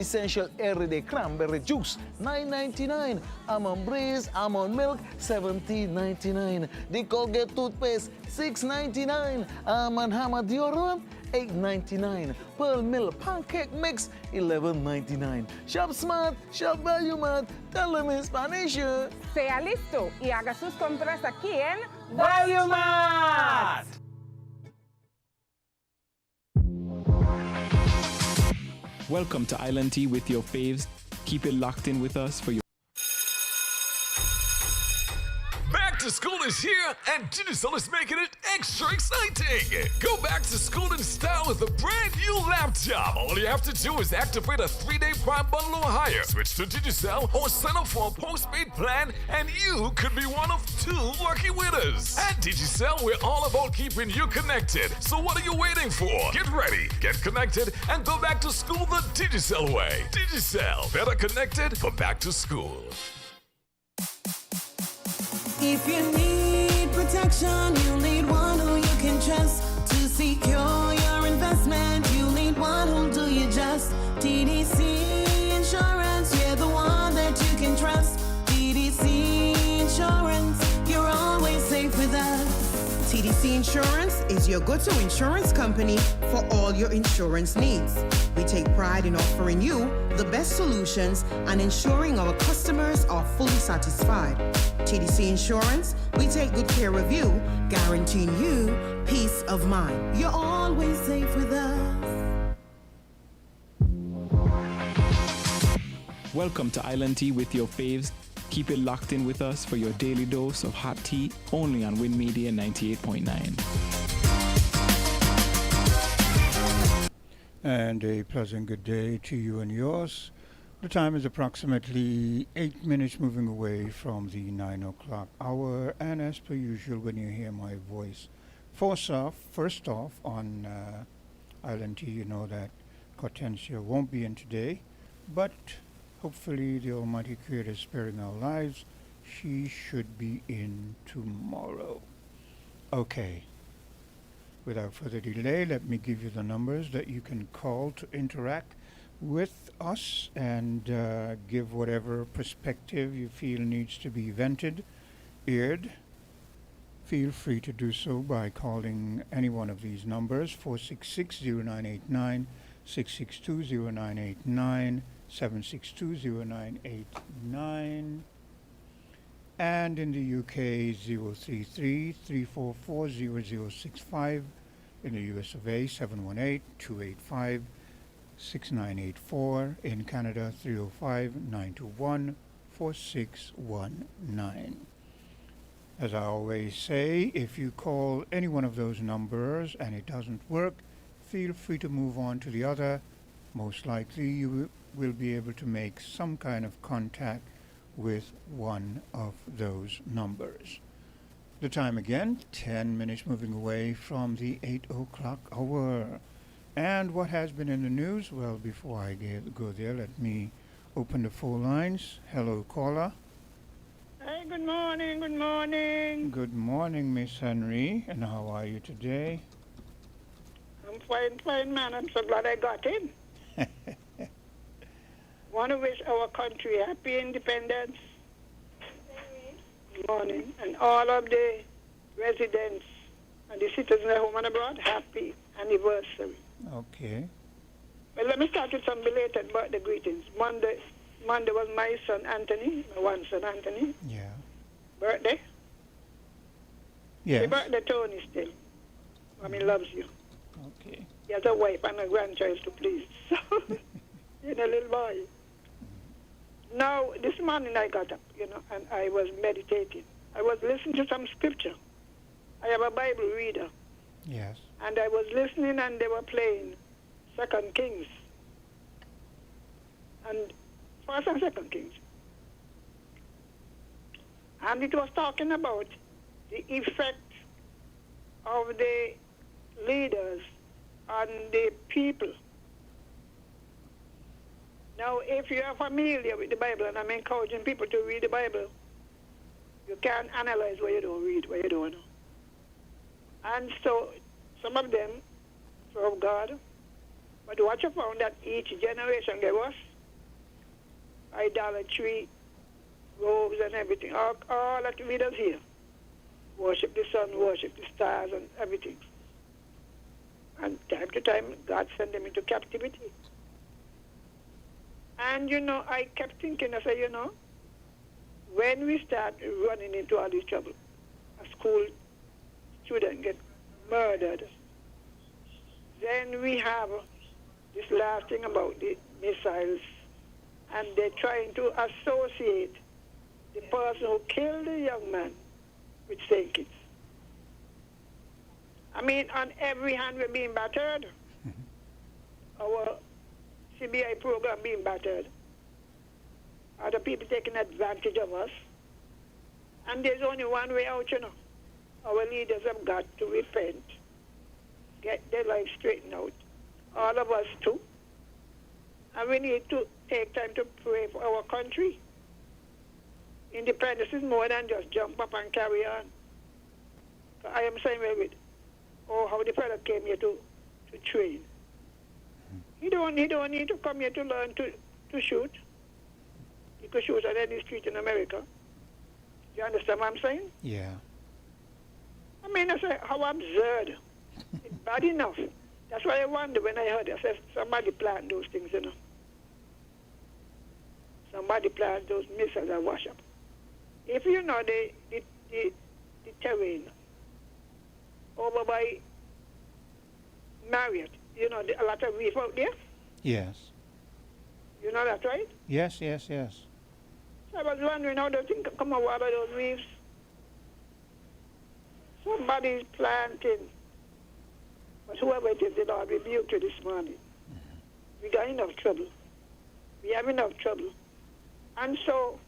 Essential everyday cranberry juice, $9.99. Almond breeze, almond milk, $17.99. The Colgate toothpaste, $6.99. Almond hammer deodorant, $8.99. Pearl milk pancake mix, $11.99. Shop smart, shop value mart. Tell them in Spanish. Sea listo y haga sus compras aquí en Value Mart. Welcome to Island Tea with your faves. Keep it locked in with us for your... Back to school is here, and Digicel is making it extra exciting. Go back to school in style with a brand new laptop. All you have to do is activate a 3-day Prime bundle or higher. Switch to Digicel or sign up for a postpaid plan, and you could be one of 2 lucky winners. At Digicel, we're all about keeping you connected. So what are you waiting for? Get ready, get connected, and go back to school the Digicel way. Digicel, better connected for back to school. If you need protection, you need one who you can trust. To secure your investment, you need one who'll do you just. TDC Insurance, you're the one that you can trust. TDC Insurance, you're always safe with us. TDC Insurance is your go-to insurance company for all your insurance needs. We take pride in offering you the best solutions and ensuring our customers are fully satisfied. TDC Insurance, we take good care of you, guaranteeing you peace of mind. You're always safe with us. Welcome to Island Tea with your faves. Keep it locked in with us for your daily dose of hot tea, only on Win Media 98.9. And a pleasant good day to you and yours. The time is approximately 8 minutes moving away from the 9 o'clock hour, and as per usual, when you hear my voice, first off on Island Tea, you know that Hortensia won't be in today, but hopefully the Almighty Creator is sparing our lives. She should be in tomorrow. Okay. Without further delay, let me give you the numbers that you can call to interact with us and give whatever perspective you feel needs to be vented, aired. Feel free to do so by calling any one of these numbers: 466-0989, 662-0989, 762-0989, and in the UK 033-344-0065, in the US of A 718-285-6984, in Canada 305-921-4619. As I always say, if you call any one of those numbers and it doesn't work, feel free to move on to the other. Most likely you will be able to make some kind of contact with one of those numbers. The time again, 10 minutes moving away from the 8 o'clock hour. And what has been in the news? Well, before I go there, let me open the phone lines. Hello, caller. Hey, good morning, good morning. Good morning, Miss Henry. And how are you today? I'm fine, man. I'm so glad I got in. Want to wish our country happy independence. Good morning. And all of the residents and the citizens at home and abroad, happy anniversary. Okay. Well, let me start with some belated birthday greetings. Monday was my son Anthony, my one son Anthony. Yeah. Birthday. Yes. Happy birthday, Tony, still. I mean, loves you. Okay. He has a wife and a grandchild to please. So, you know, little boy. Now, this morning I got up, and I was meditating. I was listening to some scripture. I have a Bible reader. Yes. And I was listening and they were playing 2 Kings. And 1st and 2 Kings. And it was talking about the effect of the leaders on the people. Now, if you are familiar with the Bible, and I'm encouraging people to read the Bible, you can't analyze what you don't read, what you don't know. And so, some of them serve God, but what you found that each generation gave us idolatry, robes and everything. All that leaders here. Worship the sun, worship the stars and everything. And time to time, God sent them into captivity. And, I kept thinking, I said, when we start running into all this trouble, a school student get murdered, then we have this last thing about the missiles, and they're trying to associate the person who killed the young man with St. Kitts. I mean, on every hand we're being battered. Our CBI program being battered. Other people taking advantage of us. And there's only one way out, Our leaders have got to repent, get their life straightened out. All of us too. And we need to take time to pray for our country. Independence is more than just jump up and carry on. I am saying with how the fellow came here to train. He don't need to come here to learn to shoot. He could shoot on any street in America. You understand what I'm saying? Yeah. I mean, I say, how absurd. It's bad enough. That's why I wonder when I heard it. I said, somebody planned those things, Somebody planned those missiles and wash up. If you know the terrain over by Marriott, a lot of reef out there. Yes. You know that, right? Yes. So I was wondering how those things come out of those reefs. Somebody's planting. But whoever it is, the Lord rebuked you this morning. We got enough trouble. We have enough trouble. And so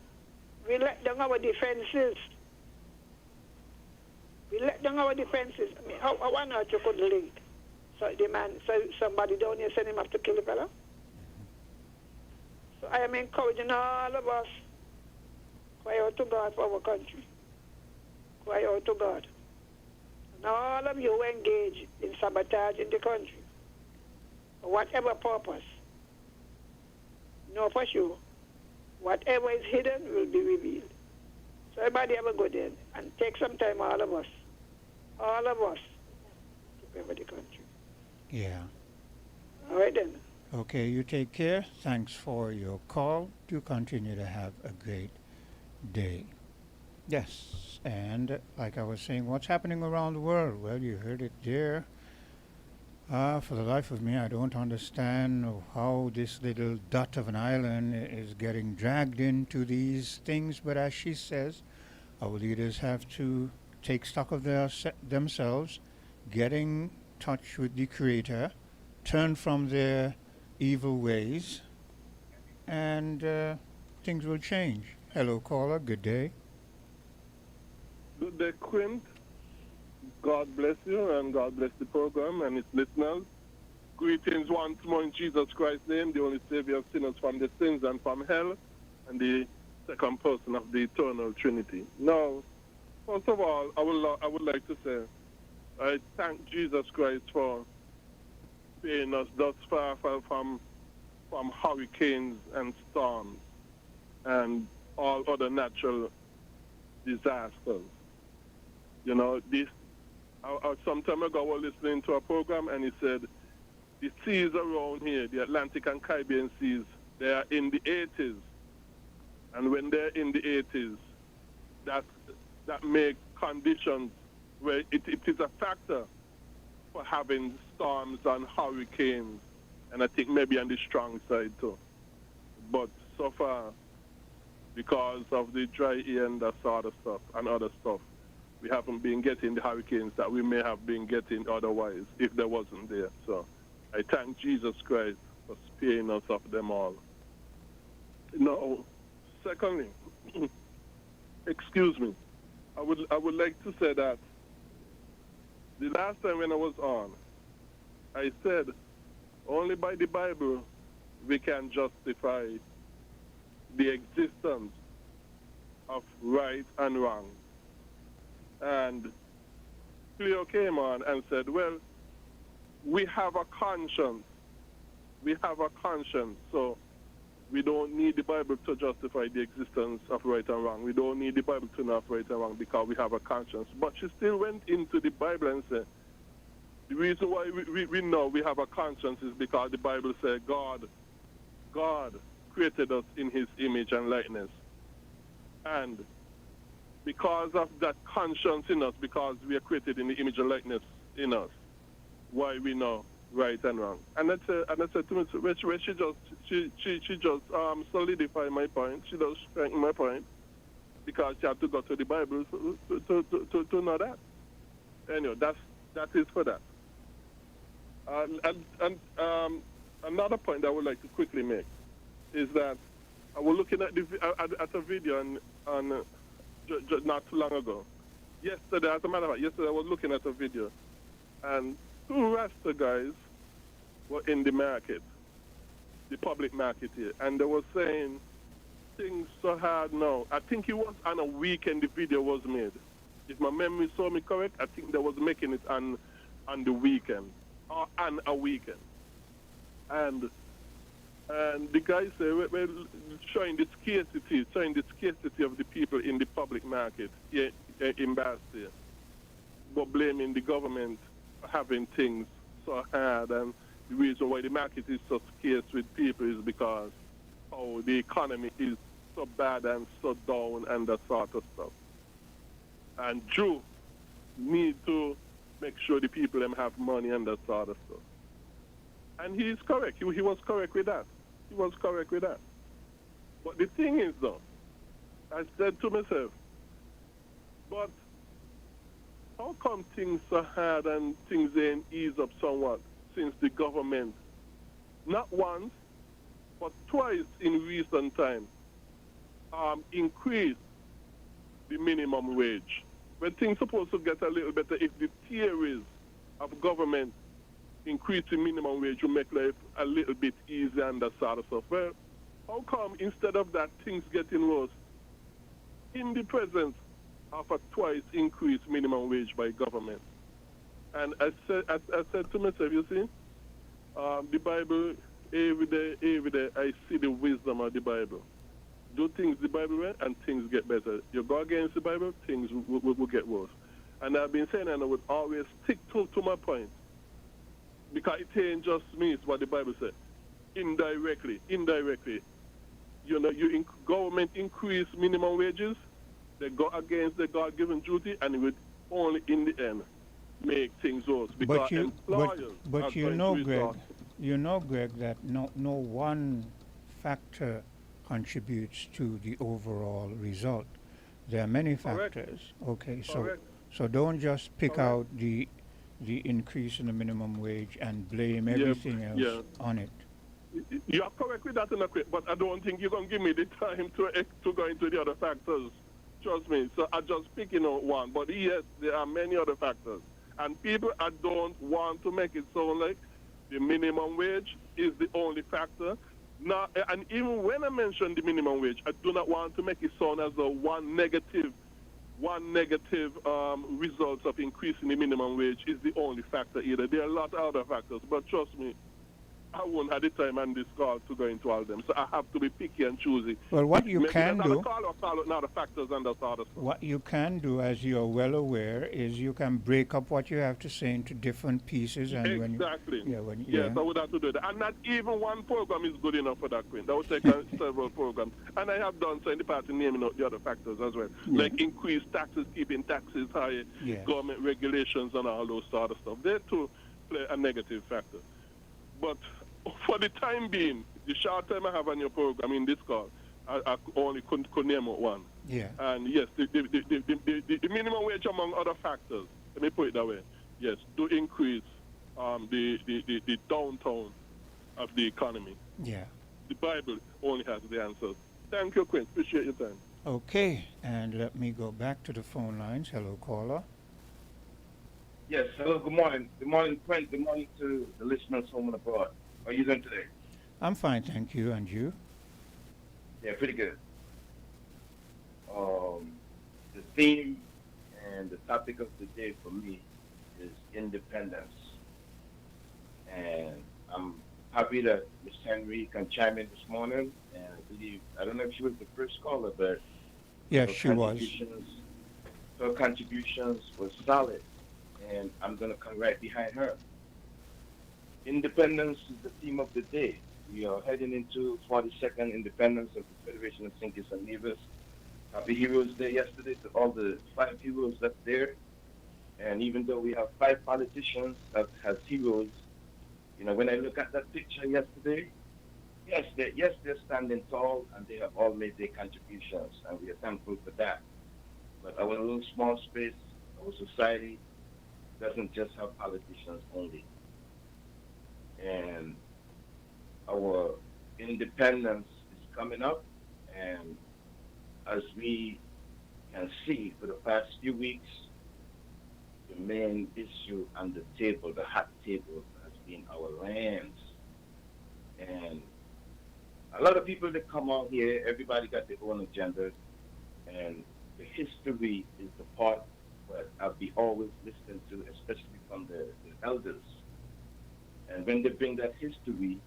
we let down our defenses. I mean, how on earth you could link? So the man, somebody down here send him up to kill the fellow? So I am encouraging all of us, cry out to God for our country. Cry out to God. And all of you who engage in sabotaging the country, for whatever purpose, know for sure, whatever is hidden will be revealed. So everybody have a good day and take some time, all of us, to pray for the country. Yeah. All right then. Okay, you take care. Thanks for your call. Do continue to have a great day. Yes, and like I was saying, what's happening around the world? Well, you heard it there. For the life of me, I don't understand how this little dot of an island is getting dragged into these things. But as she says, our leaders have to take stock of themselves, get in touch with the Creator, turn from their evil ways, and things will change. Hello, caller. Good day. Good day, Quint. God bless you and God bless the program and its listeners. Greetings once more in Jesus Christ's name, the only Savior of sinners from the sins and from hell, and the second person of the eternal Trinity. Now, first of all, I would like to say I thank Jesus Christ for sparing us thus far from hurricanes and storms and all other natural disasters. Some time ago I was listening to a program and he said the seas around here, the Atlantic and Caribbean seas, they are in the 80s. And when they're in the 80s, that makes conditions where it is a factor for having storms and hurricanes, and I think maybe on the strong side too. But so far, because of the dry air and that sort of stuff and other stuff, we haven't been getting the hurricanes that we may have been getting otherwise if there wasn't there. So I thank Jesus Christ for sparing us of them all. Now, secondly, excuse me, I would like to say that the last time when I was on, I said only by the Bible we can justify the existence of right and wrong. And Cleo came on and said, well, we have a conscience. So we we don't need the Bible to justify the existence of right and wrong. We don't need the Bible to know of right and wrong because we have a conscience. But she still went into the Bible and said, the reason why we know we have a conscience is because the Bible said God created us in his image and likeness. And because of that conscience in us, because we are created in the image and likeness in us, why we know right and wrong. And I said to me, where she just solidified my point. She just strengthened my point because she had to go to the Bible to know that. Anyway, that is for that. And another point I would like to quickly make is that I was looking at a video on not too long ago. Yesterday, as a matter of fact, yesterday I was looking at a video, and two Rasta guys were in the market, the public market here, and they were saying things so hard now. I think it was on a weekend the video was made. If my memory serves me correct, I think they was making it on the weekend, or on a weekend. And the guys say we're showing the scarcity of the people in the public market here in Bastille, but blaming the government for having things so hard. And the reason why the market is so scarce with people is because the economy is so bad and so down and that sort of stuff. And Jew need to make sure the people them have money and that sort of stuff. And he is correct. He was correct with that. He was correct with that. But the thing is, though, I said to myself, but how come things so hard and things ain't ease up somewhat since the government, not once, but twice in recent time, increased the minimum wage? When things supposed to get a little better if the theories of government increasing minimum wage will make life a little bit easier and that sort of stuff. Well, how come instead of that things getting worse in the presence of a twice increased minimum wage by government? And I said to myself, you see, the Bible, every day I see the wisdom of the Bible. Do things the Bible way and things get better. You go against the Bible, things will get worse. And I've been saying, and I would always stick to my point. Because it ain't just me, it's what the Bible says. Indirectly. You know, government increase minimum wages, they go against the God-given duty, and it would only in the end make things worse. Because but you know, Greg, that no one factor contributes to the overall result. There are many factors. Okay, so don't just pick out the increase in the minimum wage and blame everything else on it. You are correct with that, but I don't think you're going to give me the time to go into the other factors. Trust me. So I'm just picking out one. But yes, there are many other factors. And people, I don't want to make it sound like the minimum wage is the only factor. Now, and even when I mention the minimum wage, I do not want to make it sound as though one negative result of increasing the minimum wage is the only factor either. There are a lot of other factors, but trust me, I won't have the time on this call to go into all of them. So I have to be picky and choosy. Well, what you can do, call out now the factors and that sort of stuff. What you can do, as you're well aware, is you can break up what you have to say into different pieces. And exactly. Yes, I would have to do that. And not even one program is good enough for that, Queen. That would take several programs. And I have done so in the past in naming out the other factors as well. Yeah. Like increased taxes, keeping taxes high, government regulations and all those sort of stuff. They too play a negative factor. But for the time being, the short time I have on your program in this call, I only could name out one. Yeah. And yes, the minimum wage among other factors, let me put it that way, yes, do increase the downtown of the economy. Yeah. The Bible only has the answers. Thank you, Quinn. Appreciate your time. Okay, and let me go back to the phone lines. Hello, caller. Yes, hello, good morning. Good morning, Quinn. Good morning to the listeners home and abroad. How are you doing today? I'm fine, thank you. And you? Yeah, pretty good. The theme and the topic of the day for me is independence. And I'm happy that Miss Henry can chime in this morning. And I don't know if she was the first caller, but Yes, her she was. contributions were solid. And I'm going to come right behind her. Independence is the theme of the day. We are heading into 42nd independence of the Federation of St. Kitts and Nevis. Happy Heroes Day yesterday to all the 5 heroes that's there. And even though we have 5 politicians that has heroes, you know, when I look at that picture yesterday, they're standing tall and they have all made their contributions, and we are thankful for that. But our little small space, our society, doesn't just have politicians only. And our independence is coming up, and as we can see for the past few weeks, the main issue on the table, the hot table, has been our lands. And a lot of people that come out here, everybody got their own agenda, and the history is the part that I'll be always listening to, especially from the elders. And when they bring that history,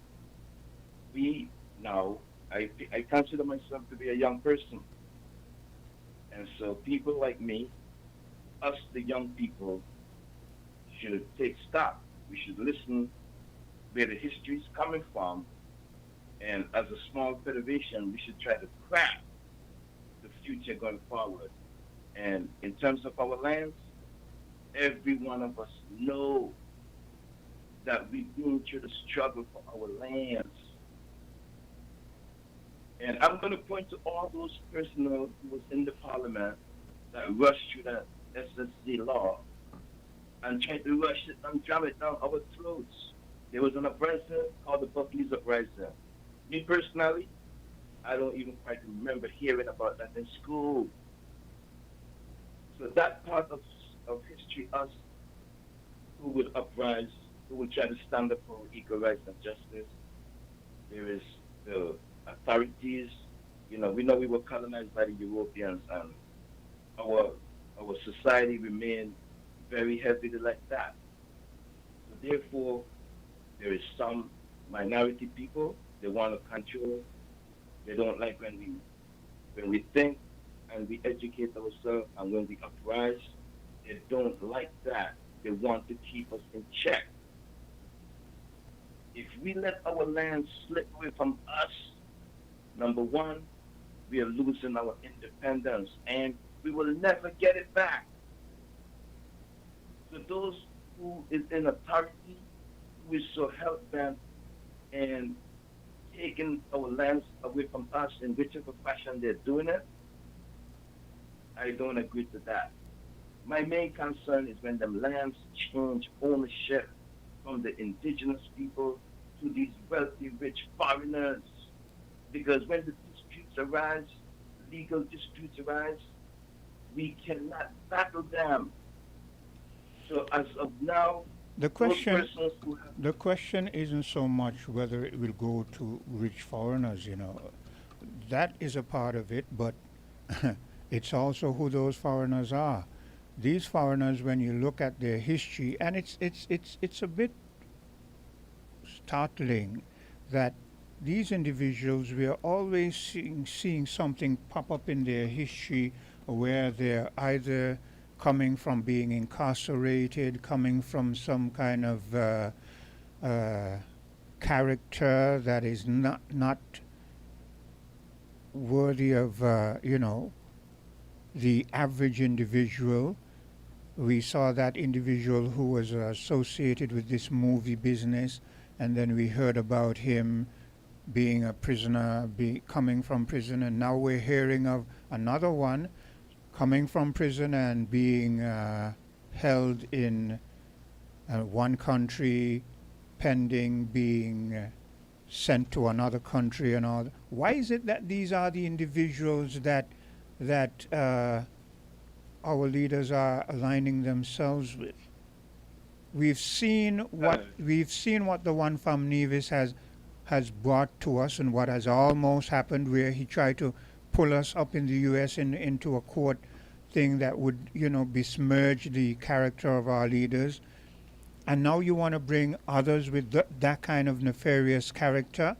I consider myself to be a young person. And so people like me, us the young people, should take stock. We should listen where the history is coming from. And as a small federation, we should try to craft the future going forward. And in terms of our lands, every one of us know that we've been through the struggle for our lands. And I'm going to point to all those personnel who was in the parliament that rushed through that SSC law and tried to rush it and jam it down our throats. There was an uprising called the Buckley's Uprising. Me personally, I don't even quite remember hearing about that in school. So that part of history, us who would uprise, who would try to stand up for equal rights and justice, there is the authorities. You know we were colonized by the Europeans, and our society remained very heavily like that. So therefore, there is some minority people, they want to control. They don't like when we think and we educate ourselves, and when we uprise, they don't like that. They want to keep us in check. If we let our land slip away from us, number one, we are losing our independence, and we will never get it back. So those who is in authority, who is so hell-bent and taking our lands away from us in whichever fashion they're doing it, I don't agree to that. My main concern is when the lands change ownership from the indigenous people to these wealthy, rich foreigners. Because when the disputes arise, legal disputes arise, we cannot battle them. So as of now, the question isn't so much whether it will go to rich foreigners, That is a part of it, but it's also who those foreigners are. These foreigners, when you look at their history, and it's a bit startling that these individuals, we are always seeing something pop up in their history where they're either coming from being incarcerated, coming from some kind of character that is not worthy of, the average individual. We saw that individual who was associated with this movie business, and then we heard about him being a prisoner, coming from prison, and now we're hearing of another one coming from prison and being held in one country pending being sent to another country and all. Why is it that these are the individuals that our leaders are aligning themselves with? We've seen what the one from Nevis has brought to us, and what has almost happened, where he tried to pull us up in the U.S. into a court thing that would, besmirch the character of our leaders. and now you want to bring others with that kind of nefarious character,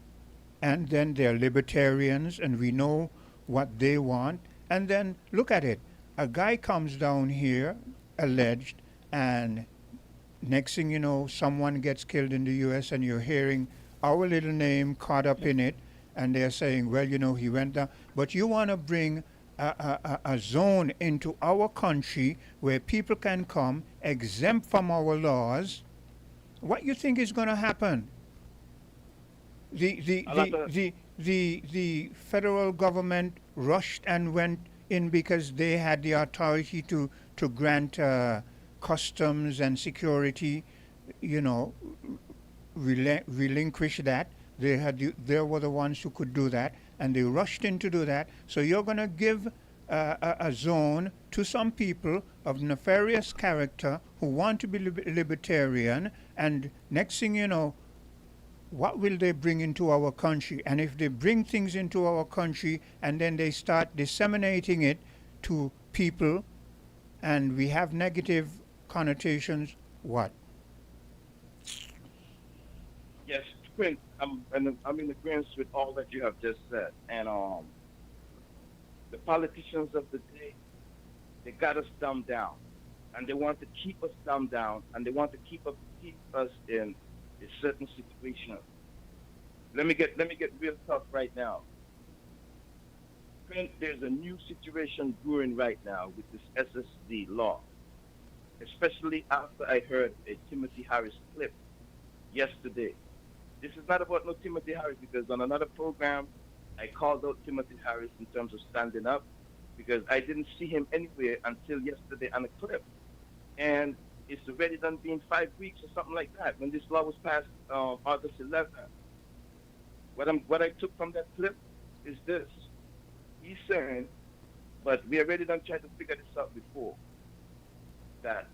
and then they're libertarians, and we know what they want. And then look at it. A guy comes down here, alleged, and next thing you know, someone gets killed in the U.S., and you're hearing our little name caught up in it, and they're saying, well, you know, he went down. But you want to bring a zone into our country where people can come exempt from our laws. What you think is going to happen? The federal government rushed and went in because they had the authority to grant customs and security, you know, relinquish that. They were the ones who could do that, and they rushed in to do that. So you're going to give a zone to some people of nefarious character who want to be libertarian, and next thing you know, what will they bring into our country? And if they bring things into our country and then they start disseminating it to people, and we have negative connotations, what? Yes, Quinn, I'm in agreement with all that you have just said. And the politicians of the day, they got us dumbed down, and they want to keep us dumbed down, and they want to keep us in a certain situation. Let me get real tough right now. Quinn, there's a new situation brewing right now with this SSD law, especially after I heard a Timothy Harris clip yesterday. This is not about no Timothy Harris, because on another program, I called out Timothy Harris in terms of standing up, because I didn't see him anywhere until yesterday on a clip. And it's already done been 5 weeks or something like that when this law was passed August 11th. What I took from that clip is this. He's saying, but we already done tried to figure this out before, that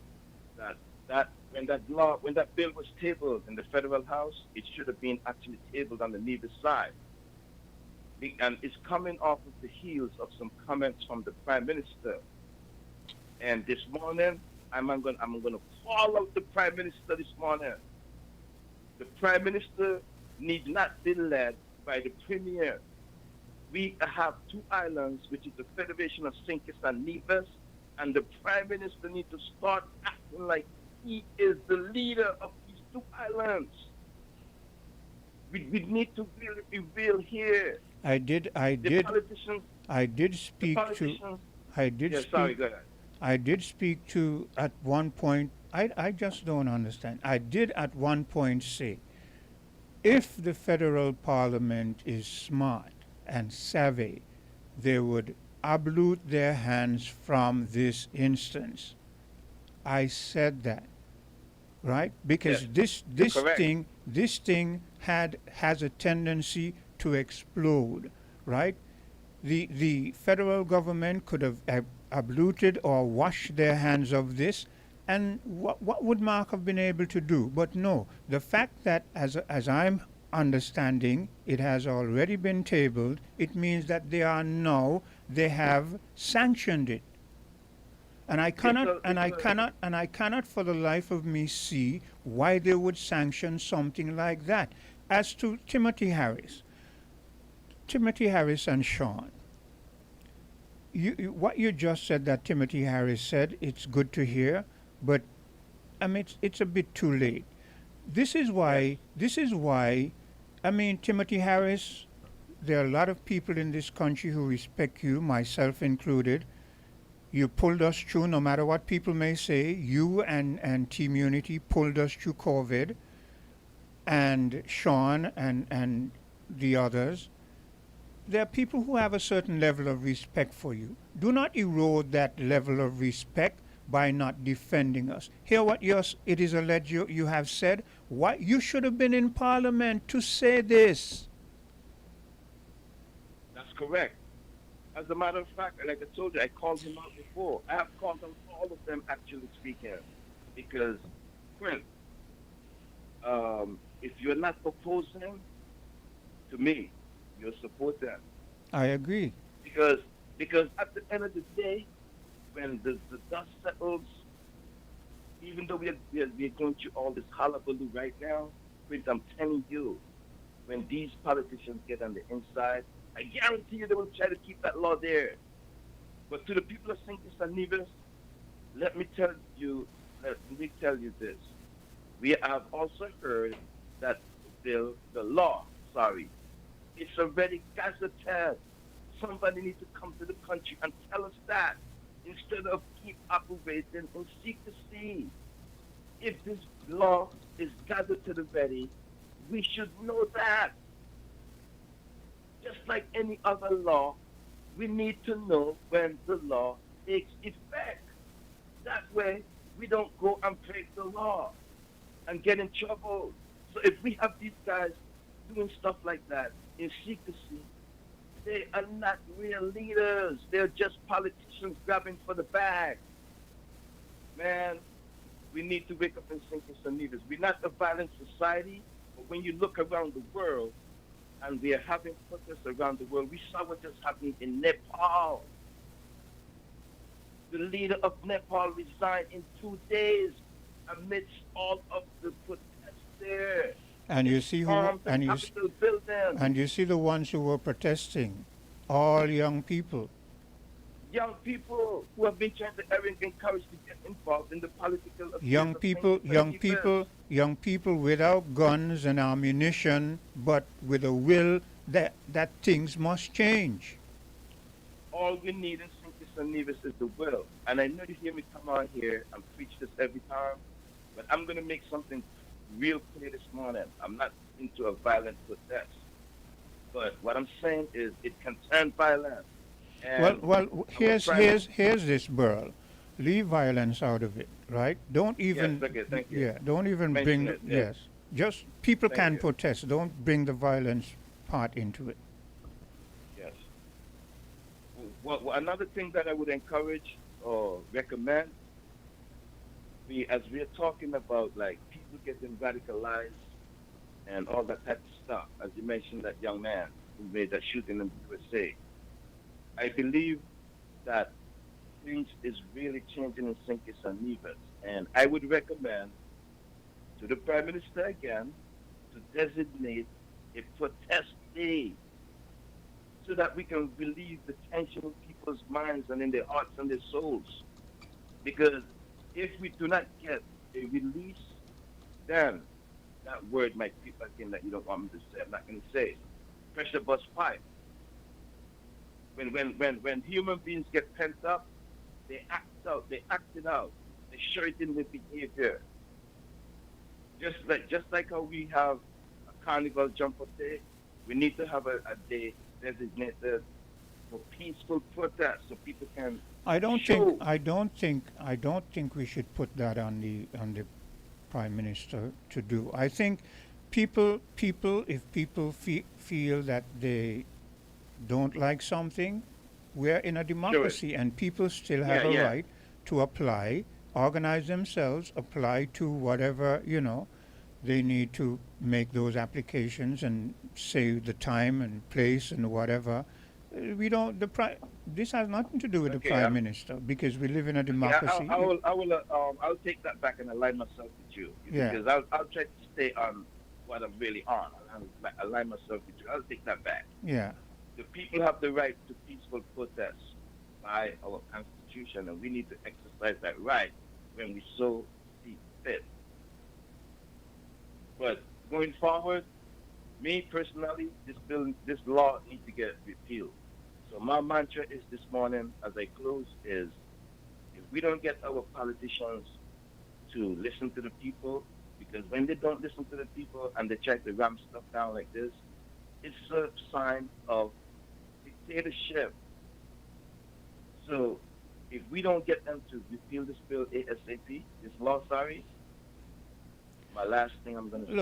when that bill was tabled in the federal house, it should have been actually tabled on the Nevis side. And it's coming off of the heels of some comments from the Prime Minister. And this morning, I'm going to call out the Prime Minister this morning. The Prime Minister need not be led by the Premier. We have two islands, which is the Federation of St. Kitts and Nevis, and the Prime Minister needs to start acting like he is the leader of these two islands. We need to really be real here. I did speak to at one point. I just don't understand. I did at one point say, if the federal parliament is smart and savvy, they would absolute their hands from this instance. I said that, right? Because yes, this thing has a tendency to explode, right? The federal government could have abluted or washed their hands of this, and what would Mark have been able to do? But no, the fact that as I'm understanding, it has already been tabled, it means that they have sanctioned it. And I cannot for the life of me see why they would sanction something like that. As to Timothy Harris and Sean, what you just said that Timothy Harris said, it's good to hear, but I mean it's a bit too late. This is why I mean, Timothy Harris, there are a lot of people in this country who respect you, myself included. You pulled us through, no matter what people may say. You and Team Unity pulled us through COVID, and Sean and the others. There are people who have a certain level of respect for you. Do not erode that level of respect by not defending us. Hear what it is alleged you have said. What you should have been in Parliament to say this. That's correct. As a matter of fact, like I told you, I called him out before. I have called on all of them actually speaking, because, Quinn, if you're not opposing to me, you're supporting. I agree. Because at the end of the day, when the dust settles, Even though we're going through all this hullabaloo right now, Prince, I'm telling you, when these politicians get on the inside, I guarantee you they will try to keep that law there. But to the people of St. Kitts and Nevis, let me tell you this. We have also heard that the law, it's already gazetted. Somebody needs to come to the country and tell us that instead of keep operating in secrecy. If this law is gazetted already, we should know that. Just like any other law, we need to know when the law takes effect. That way, we don't go and break the law and get in trouble. So if we have these guys doing stuff like that in secrecy, they are not real leaders. They're just politicians grabbing for the bag. Man, we need to wake up and think and Nevis. We're not a violent society, but when you look around the world, and we are having protests around the world, we saw what just happened in Nepal. The leader of Nepal resigned in 2 days amidst all of the protests there. And you see and you see the ones who were protesting, all young people. Young people who have been trying to encourage to get involved in the political affairs young people without guns and ammunition, but with a will that things must change. All we need in St. Kitts and Nevis is the will. And I know you hear me come on here and preach this every time, but I'm going to make something real clear this morning. I'm not into a violent protest. But what I'm saying is it can turn violent. And well, here's this, Burl. Leave violence out of it, right? Don't even. Yes, okay, thank you. Yeah, don't even bring. Yes, just people can protest. Don't bring the violence part into it. Yes. Well, another thing that I would encourage or recommend, as we are talking about like people getting radicalized and all that type of stuff, as you mentioned that young man who made that shooting in the USA. I believe that things is really changing in St. Kitts and Nevis, and I would recommend to the Prime Minister again to designate a protest day so that we can relieve the tension in people's minds and in their hearts and their souls. Because if we do not get a release, then that word might creep back in that you don't want me to say. I'm not going to say it. Pressure bust pipe. When human beings get pent up, they act it out. They show it in their behavior. Just like how we have a carnival jump-up day, we need to have a day designated for peaceful protest so people can. I don't think we should put that on the Prime Minister to do. I think people if people feel that they don't like something, we're in a democracy and people still have a right to apply, organize themselves, apply to whatever, they need to make those applications and say the time and place and whatever. This has nothing to do with the Prime Minister because we live in a democracy. I'll take that back and align myself with you. Because I'll try to stay on what I'm really on. I'll align myself with you. I'll take that back. Yeah. The people have the right to peaceful protest by our Constitution, and we need to exercise that right when we so see fit. But going forward, me personally, this law needs to get repealed. So my mantra is this morning, as I close, is if we don't get our politicians to listen to the people, because when they don't listen to the people and they try to ram stuff down like this, it's a sign of dictatorship. So if we don't get them to repeal this bill ASAP, this law, my last thing I'm going to say.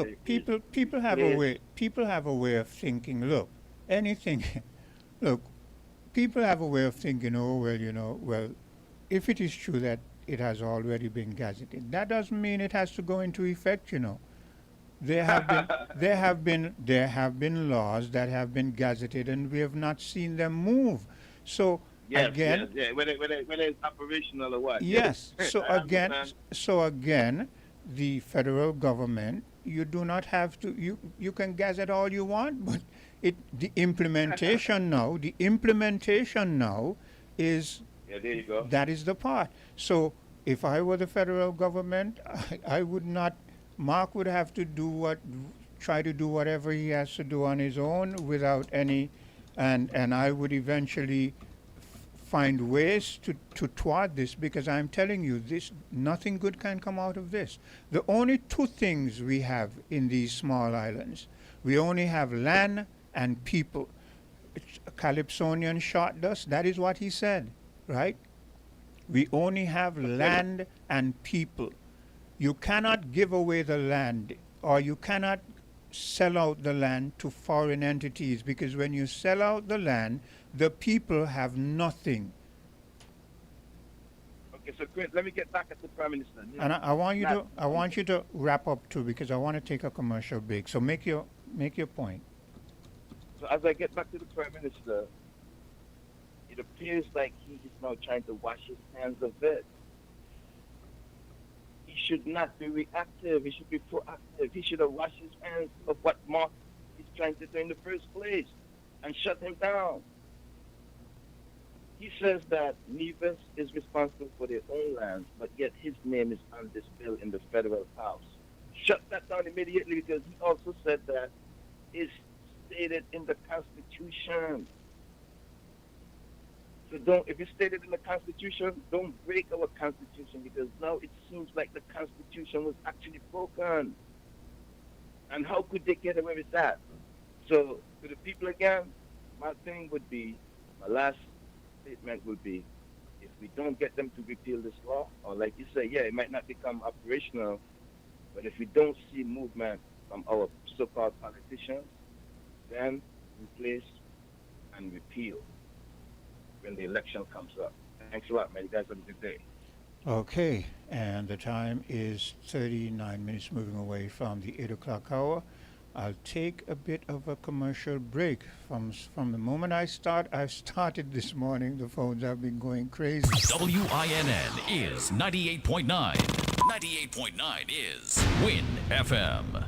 Look, people have a way of thinking. People have a way of thinking. If it is true that it has already been gazetted, that doesn't mean it has to go into effect. There have been laws that have been gazetted and we have not seen them move. So Yes, again, yes, yeah. When it's operational or what? yes. So I again, understand. the federal government, you do not have to. You can gazette all you want, but the implementation now is Yeah, there you go. that is the part. So if I were the federal government, I would not. Mark would have to try to do whatever he has to do on his own without any, and I would eventually find ways to thwart this, because I'm telling you, nothing good can come out of this. The only two things we have in these small islands, we only have land and people. Calypsonian shot us, that is what he said, right? We only have land and people. You cannot give away the land, or you cannot sell out the land to foreign entities, because when you sell out the land, the people have nothing. Okay, so Chris, let me get back at the Prime Minister. And I want you to wrap up too, because I want to take a commercial break. So make your point. So as I get back to the Prime Minister, it appears like he is now trying to wash his hands of it. He should not be reactive. He should be proactive. He should have washed his hands of what Mark is trying to do in the first place and shut him down. He says that Nevis is responsible for their own lands, but yet his name is on this bill in the federal house. Shut that down immediately, because he also said that it's stated in the Constitution. So if it's stated in the Constitution, don't break our Constitution, because now it seems like the Constitution was actually broken. And how could they get away with that? So to the people again, my last statement would be, if we don't get them to repeal this law, or like you say, yeah, it might not become operational, but if we don't see movement from our so-called politicians, then replace and repeal when the election comes up. Thanks a lot, man. You guys have a good day. Okay, And the time is 39 minutes moving away from the 8 o'clock hour. I'll take a bit of a commercial break. From the moment I've started this morning, the phones have been going crazy. WINN is 98.9. 98.9 is Win FM.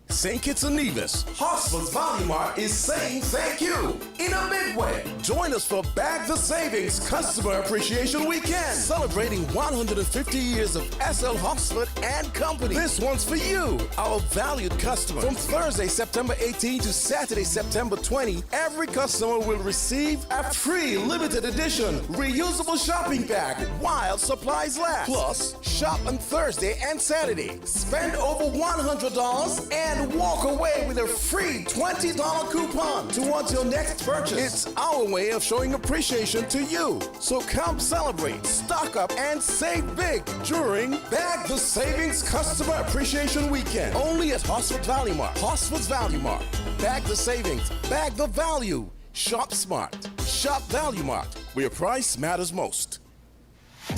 St. Kitts and Nevis, Hartsford's Value Mart is saying thank you in a big way. Join us for Bag the Savings Customer Appreciation Weekend, celebrating 150 years of SL Hartsford and Company. This one's for you, our valued customer. From Thursday, September 18 to Saturday, September 20, every customer will receive a free limited edition reusable shopping bag while supplies last. Plus, shop on Thursday and Saturday. Spend over $100 and walk away with a free $20 coupon towards your next purchase. It's our way of showing appreciation to you. So come celebrate, stock up, and save big during Bag the Savings Customer Appreciation Weekend. Only at Hartsford Value Mart. Hartsford's Value Mart. Bag the savings, bag the value. Shop smart. Shop Value Mart, where price matters most.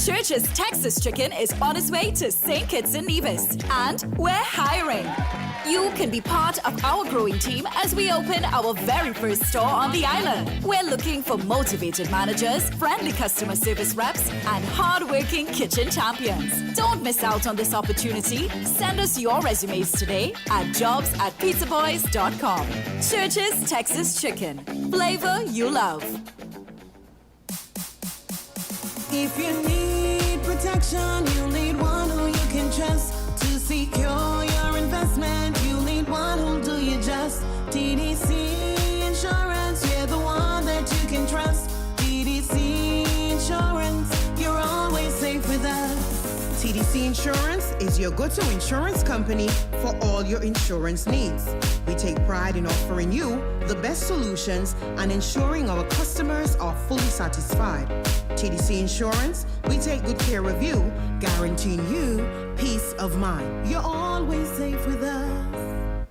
Church's Texas Chicken is on its way to St. Kitts and Nevis, and we're hiring. You can be part of our growing team as we open our very first store on the island. We're looking for motivated managers, friendly customer service reps, and hard-working kitchen champions. Don't miss out on this opportunity. Send us your resumes today at jobs@pizzaboys.com. Church's Texas Chicken. Flavor you love. If you need protection, you need one who you can trust to secure your investment. You need one who'll do you just. TDC Insurance, you're the one that you can trust. TDC Insurance, you're always safe with us. TDC Insurance is your go-to insurance company for all your insurance needs. We take pride in offering you the best solutions and ensuring our customers are fully satisfied. TDC Insurance, we take good care of you, guaranteeing you peace of mind. You're always safe with us.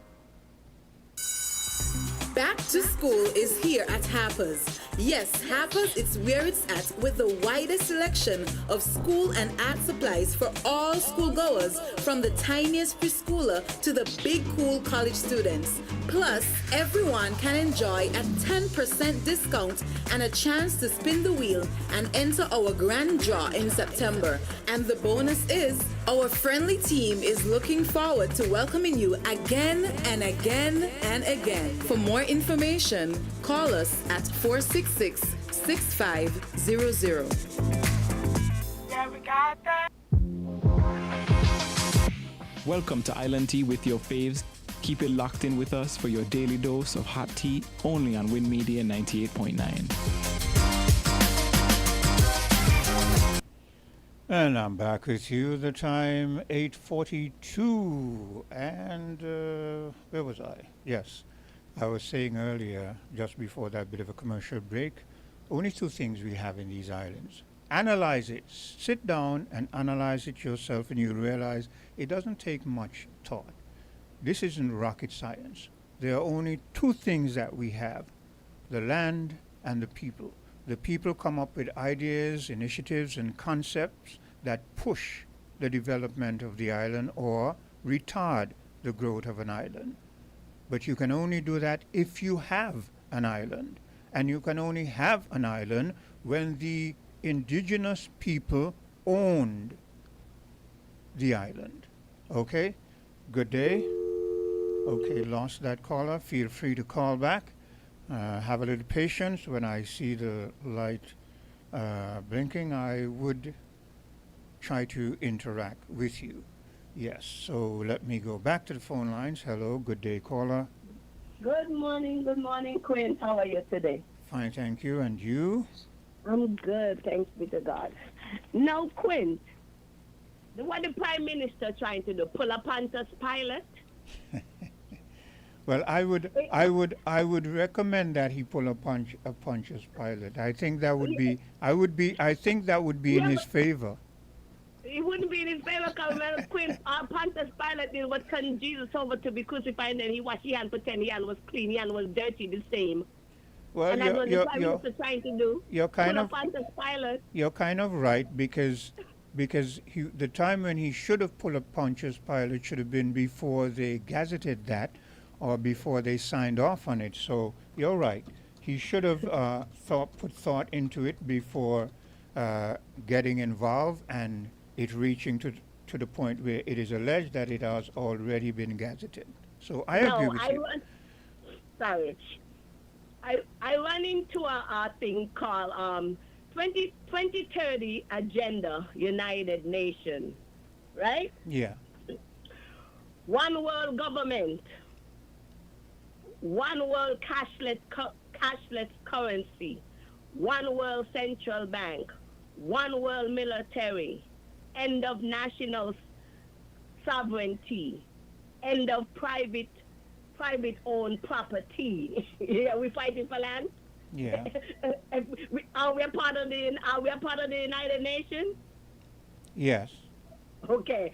Back to school. school is here at Harper's. Yes, Harper's, it's where it's at with the widest selection of school and art supplies for all schoolgoers, from the tiniest preschooler to the big cool college students. Plus, everyone can enjoy a 10% discount and a chance to spin the wheel and enter our grand draw in September. And the bonus is, our friendly team is looking forward to welcoming you again and again and again. For more information, call us at 466-6500. Yeah, we got that. Welcome to Island Tea with your faves. Keep it locked in with us for your daily dose of hot tea, only on Win Media 98.9. And I'm back with you. The time 8:42, and where was I? Yes, I was saying earlier, just before that bit of a commercial break, only two things we have in these islands. Analyze it. Sit down and analyze it yourself, and you'll realize it doesn't take much thought. This isn't rocket science. There are only two things that we have: the land and the people. The people come up with ideas, initiatives, and concepts that push the development of the island or retard the growth of an island. But you can only do that if you have an island. And you can only have an island when the indigenous people owned the island. Okay? Good day. Okay, lost that caller. Feel free to call back. Have a little patience. When I see the light blinking, I would try to interact with you. Yes, so let me go back to the phone lines. Hello, good day, caller. Good morning, Quinn. How are you today? Fine, thank you. And you? I'm good, thanks be to God. Now, Quinn, what the Prime Minister trying to do? Pull a Pontius Pilate? Well, I would recommend that he pull a Pontius Pilate. I think that would be. I think that would be in his favor. It wouldn't be in his favor because when Queen Pontius Pilate did what turned Jesus over to be crucified, and then he washed his hand, pretend his hand was clean, his hand was dirty, the same. Well, and that's what the Prime Minister trying to do. You're kind pull of a Pontius Pilate. You're kind of right because the time when he should have pulled a Pontius Pilate should have been before they gazetted that, or before they signed off on it. So you're right. He should have put thought into it before getting involved and it reaching to the point where it is alleged that it has already been gazetted. So I agree with you. Sorry. I run into a thing called 2030 Agenda United Nations, right? Yeah. One world government, one world cashless currency, one world central bank, one world military, end of national sovereignty, end of private owned property. Yeah, we fighting for land. Yeah. Are we a part of the United Nations? Yes. Okay.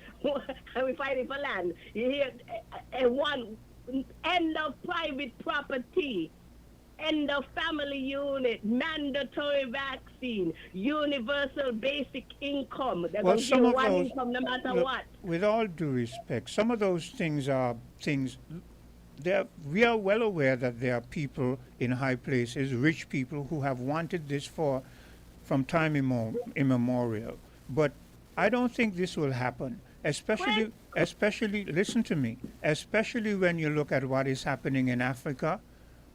Are we fighting for land? You hear? One end of private property, end of family unit, mandatory vaccine, universal basic income. They're going to give one income no matter what. With all due respect, some of those things are things. We are well aware that there are people in high places, rich people, who have wanted this from time immemorial. But I don't think this will happen. Especially, listen to me. Especially when you look at what is happening in Africa,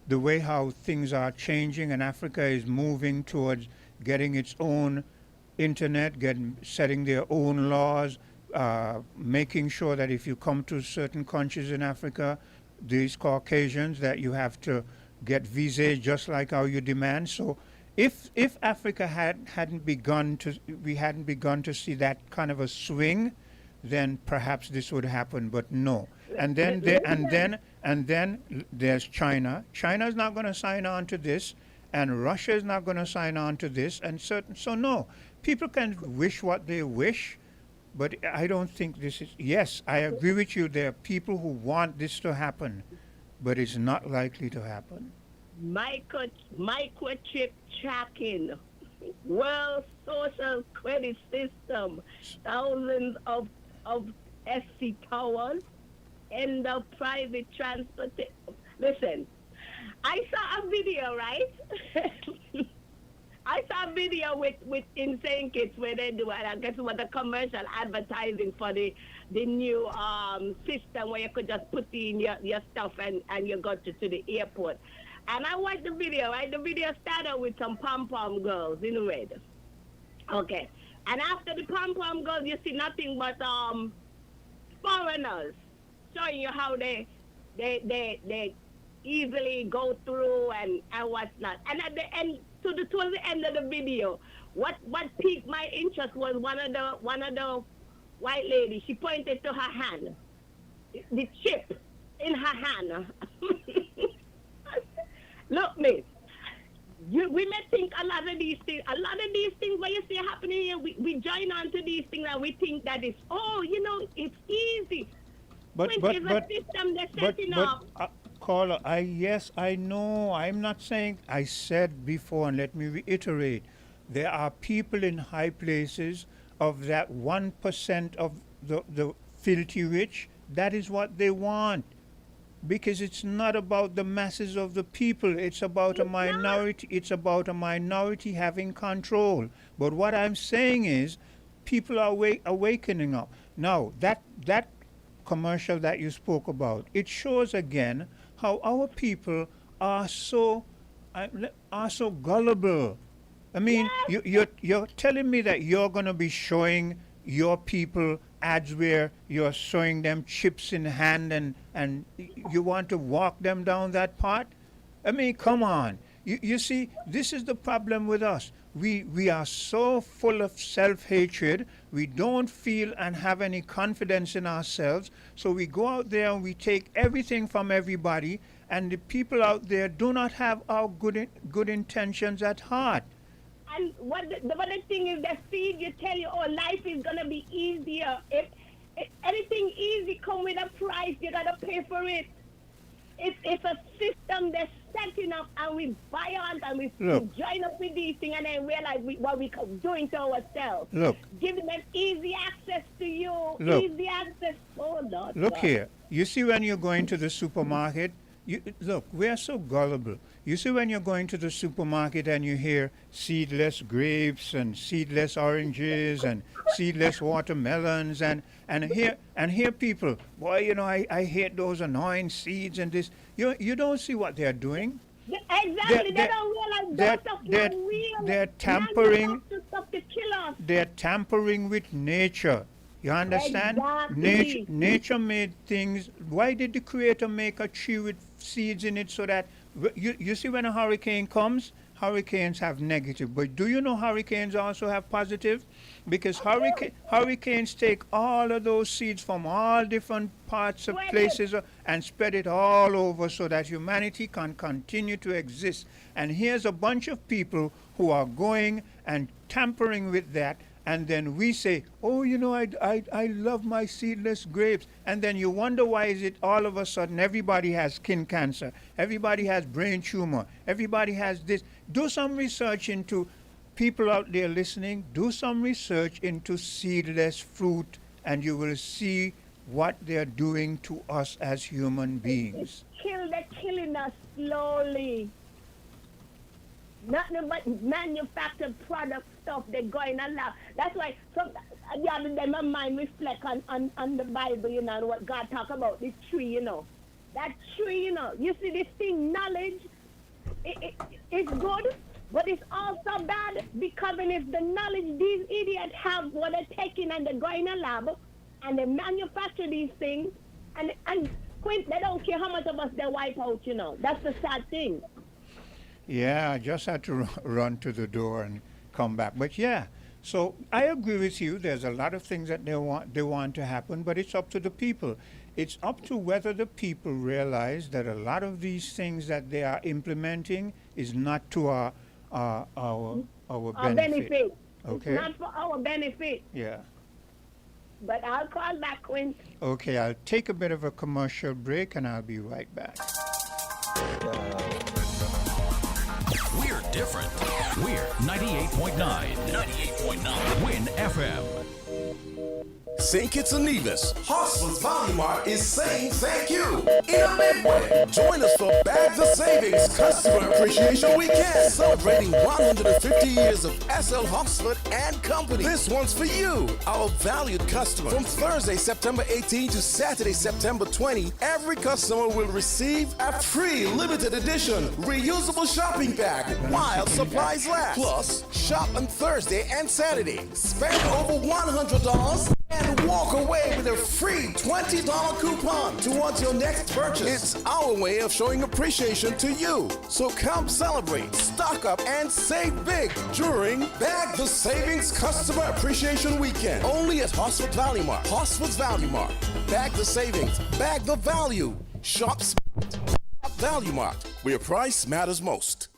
the way how things are changing, and Africa is moving towards getting its own internet, setting their own laws, making sure that if you come to certain countries in Africa, these Caucasians, that you have to get visas just like how you demand. So if Africa hadn't begun to see that kind of a swing, then perhaps this would happen. But no. And then there's China. China is not going to sign on to this, and Russia is not going to sign on to this, and so no. People can wish what they wish, but I don't think this is. Yes, I agree with you. There are people who want this to happen, but it's not likely to happen. microchip tracking, world social credit system, thousands of SC towers, end of private transportation. Listen, I saw a video, right? I saw a video with in St. Kitts where they do, and I guess it was a commercial advertising for the new system where you could just put in your stuff and you go to the airport. And I watched the video, right? The video started with some pom-pom girls in red. Okay. And after the pom-pom girls, you see nothing but foreigners showing you how they easily go through and what's not. And at the end, towards the end of the video, what piqued my interest was one of the white ladies. She pointed to her hand, the chip in her hand. Look, miss, we may think a lot of these things where you see happening here, we join on to these things and we think that it's, it's easy. But a system they're setting up. Caller, yes, I know. I'm not saying, I said before, and let me reiterate, there are people in high places of that 1% of the filthy rich. That is what they want. Because it's not about the masses of the people. It's about a minority. It's about a minority having control. But what I'm saying is, people are awakening up. Now, that commercial that you spoke about, it shows again how our people are so gullible. I mean, you're telling me that you're going to be showing your people ads where you're showing them chips in hand and you want to walk them down that path? I mean, come on. You see, this is the problem with us. We are so full of self-hatred. We don't feel and have any confidence in ourselves. So we go out there and we take everything from everybody. And the people out there do not have our good intentions at heart. And what the thing is, the feed you tell you, life is going to be easier. If anything easy come with a price, you got to pay for it. It's a system that's setting up, and we buy on and we join up with these things and then realize what we're doing to ourselves. Look. Giving them easy access to you. Easy access. Oh, Lord. Look here. You see when you're going to the supermarket, look, we're so gullible. You see when you're going to the supermarket and you hear seedless grapes and seedless oranges and seedless watermelons and hear people, boy, I hate those annoying seeds and this. You don't see what they're doing. Exactly. They don't realize they're real. They're tampering. Stuff to kill us. They're tampering with nature. You understand? Exactly. Nature made things. Why did the Creator make a tree with seeds in it so that you see when a hurricane comes, hurricanes have negative, but do you know hurricanes also have positive? Because hurricanes take all of those seeds from all different parts of places and spread it all over so that humanity can continue to exist. And here's a bunch of people who are going and tampering with that. And then we say, I love my seedless grapes. And then you wonder why is it all of a sudden everybody has skin cancer, everybody has brain tumor, everybody has this. Do some research into, people out there listening, do some research into seedless fruit and you will see what they're doing to us as human beings. They're killing us slowly. Nothing but manufactured product stuff they're going along. That's why the other day my mind reflect on the Bible, and what God talk about, this tree, That tree, You see this thing, knowledge, it's good, but it's also bad because it's the knowledge these idiots have what they're taking and they're going in a lab and they manufacture these things and they don't care how much of us they wipe out, That's the sad thing. Yeah, I just had to run to the door and come back. But yeah, so I agree with you. There's a lot of things that they want to happen, but it's up to the people. It's up to whether the people realize that a lot of these things that they are implementing is not to our benefit. Okay. It's not for our benefit. Yeah. But I'll call back, Quinn. Okay, I'll take a bit of a commercial break and I'll be right back. We're different. We're 98.9. 98.9. Win FM. St. Kitts and Nevis, Hartsville's Valley Mart is saying thank you in a big way. Join us for Bag the Savings Customer Appreciation Weekend, celebrating 150 years of SL Hartsville and Company. This one's for you, our valued customer. From Thursday, September 18 to Saturday, September 20, every customer will receive a free limited edition reusable shopping bag while supplies last. Plus, shop on Thursday and Saturday. Spend over $100 and walk away with a free $20 coupon towards your next purchase. It's our way of showing appreciation to you. So come celebrate, stock up, and save big during Bag the Savings Customer Appreciation Weekend. Only at Hartsville Valley Mart. Hartsville's Valley Mart. Bag the savings, bag the value. Shop Value Mart, where price matters most.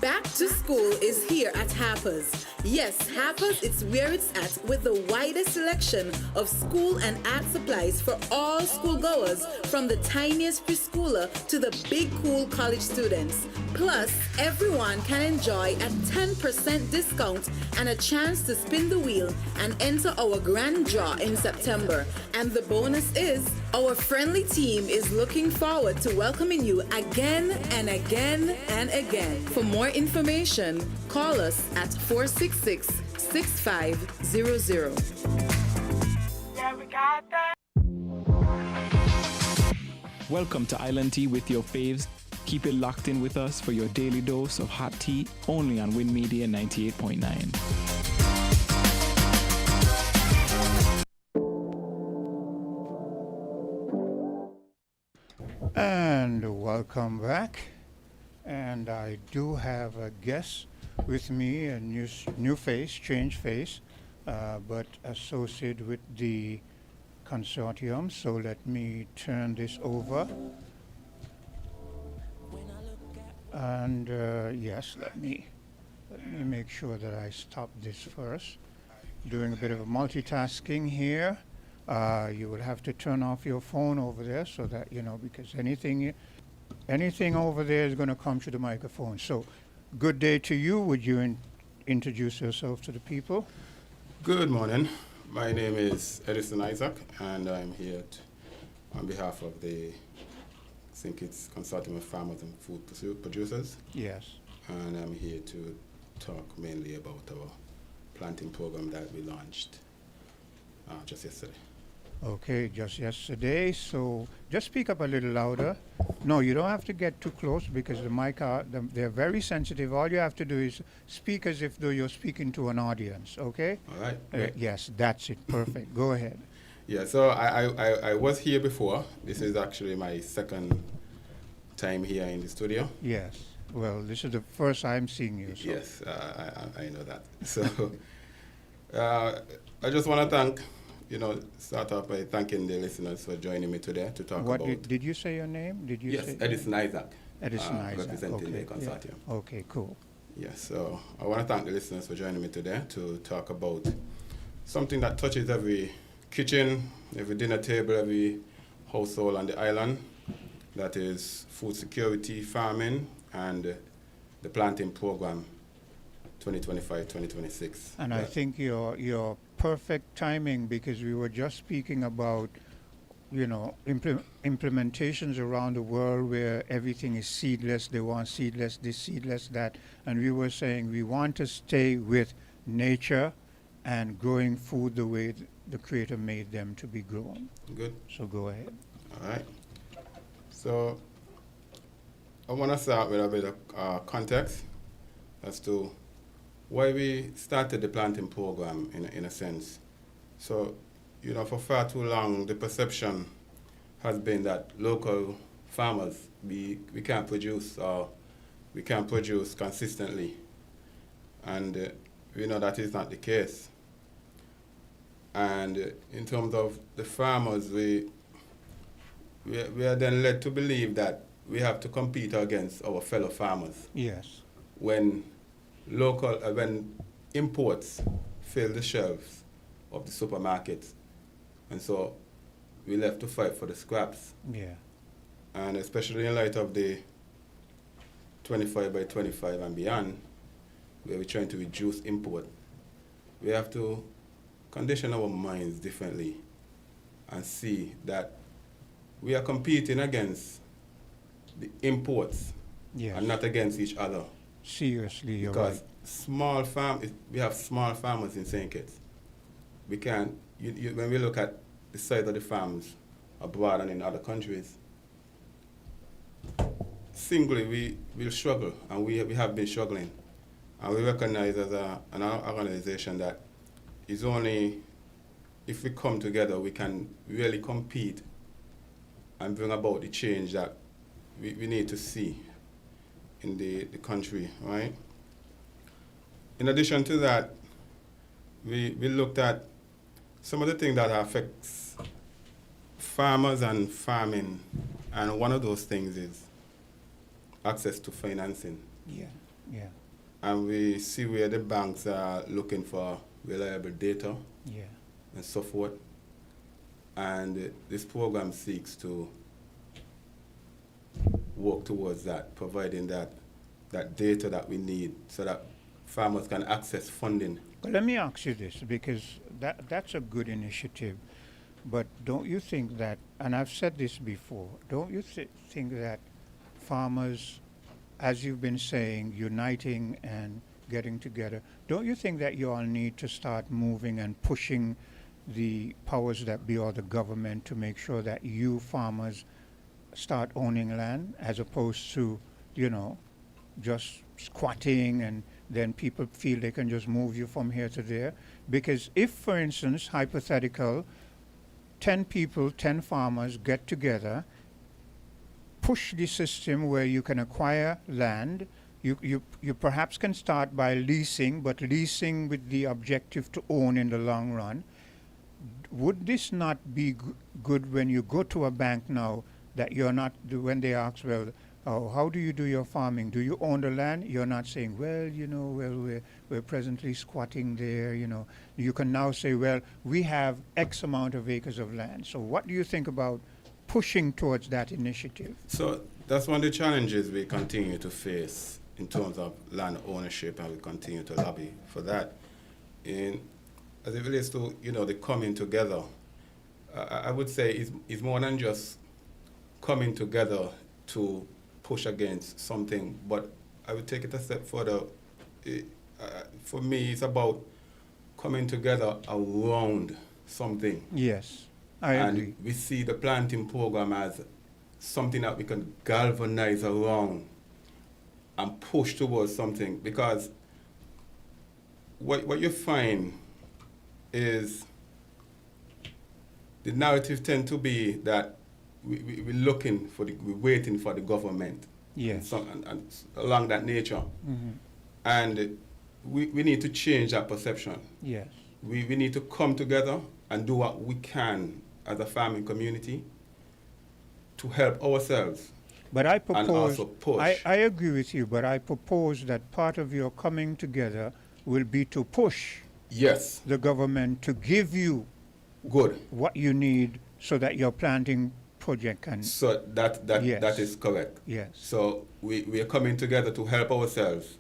Back to school is here at Harper's. Yes, Harper's, it's where it's at with the widest selection of school and art supplies for all schoolgoers, from the tiniest preschooler to the big cool college students. Plus, everyone can enjoy a 10% discount and a chance to spin the wheel and enter our grand draw in September. And the bonus is, our friendly team is looking forward to welcoming you again and again and again. For more information, call us at 466-6500. Yeah, we got that. Welcome to Island Tea with your faves. Keep it locked in with us for your daily dose of hot tea, only on Win Media 98.9. And welcome back. And I do have a guest with me, a new face, changed face, but associated with the consortium. So let me turn this over. And yes, let me make sure that I stop this first. Doing a bit of multitasking here. You will have to turn off your phone over there so that, because anything over there is going to come to the microphone. So, good day to you. Would you introduce yourself to the people? Good morning. My name is Edison Isaac, and I'm here on behalf of the St. Kitts Consortium of Farmers and Food Producers. Yes. And I'm here to talk mainly about our planting program that we launched just yesterday. Okay, just yesterday. So just speak up a little louder. No, you don't have to get too close because the mic they're very sensitive. All you have to do is speak as if though you're speaking to an audience. Okay. All right. Yes, that's it. Perfect. Go ahead. Yeah. So I was here before. This is actually my second time here in the studio. Yes. Well, this is the first I'm seeing you. So. Yes, I know that. So I just want to thank. Start off by thanking the listeners for joining me today to talk about... Did you say your name? Yes, Edison Isaac. Edison Isaac. Representing the consortium. Yeah. Okay, cool. Yes, so I want to thank the listeners for joining me today to talk about something that touches every kitchen, every dinner table, every household on the island. That is food security, farming, and the planting program 2025-2026. And I think your perfect timing, because we were just speaking about, implementations around the world where everything is seedless. They want seedless this, seedless that. And we were saying we want to stay with nature and growing food the way the Creator made them to be grown. Good. So go ahead. All right. So I want to start with a bit of context as to why we started the planting program in a sense. So, for far too long, the perception has been that local farmers, we can't produce consistently. And we know that is not the case. And in terms of the farmers, we are then led to believe that we have to compete against our fellow farmers. Yes. When imports fill the shelves of the supermarkets, and so we left to fight for the scraps. Yeah. And especially in light of the 25 by 25 and beyond, where we're trying to reduce import, we have to condition our minds differently and see that we are competing against the imports and not against each other. Seriously, you're because right. we have small farmers in St. Kitts. We can, when we look at the size of the farms abroad and in other countries, singly we will struggle, and we have been struggling. And we recognize as an organization that it's only if we come together we can really compete and bring about the change that we need to see in the country, right? In addition to that, we looked at some of the things that affects farmers and farming, and one of those things is access to financing. Yeah. And we see where the banks are looking for reliable data and so forth. And this program seeks to work towards that, providing that data that we need so that farmers can access funding. But let me ask you this, because that's a good initiative, but don't you think that, and I've said this before, don't you think that farmers, as you've been saying, uniting and getting together, don't you think that you all need to start moving and pushing the powers that be or the government to make sure that you farmers start owning land as opposed to, just squatting and then people feel they can just move you from here to there? Because if, for instance, hypothetical, 10 people, 10 farmers get together, push the system where you can acquire land, you perhaps can start by leasing, but leasing with the objective to own in the long run. Would this not be good when you go to a bank now that you're not, when they ask, well, how do you do your farming? Do you own the land? You're not saying, we're presently squatting there, You can now say, well, we have X amount of acres of land. So what do you think about pushing towards that initiative? So that's one of the challenges we continue to face in terms of land ownership, and we continue to lobby for that. As it relates to, the coming together, I would say it's more than just coming together to push against something, but I would take it a step further. For me, it's about coming together around something. Yes, I agree. And we see the planting program as something that we can galvanize around and push towards something, because what you find is the narrative tend to be that we're waiting for the government. Yes. And along that nature. Mm-hmm. And we need to change that perception. Yes. We need to come together and do what we can as a farming community to help ourselves. But I propose, and also push. I agree with you, but I propose that part of your coming together will be to push the government to give you what you need so that your planting project can... So that is correct. Yes. So we are coming together to help ourselves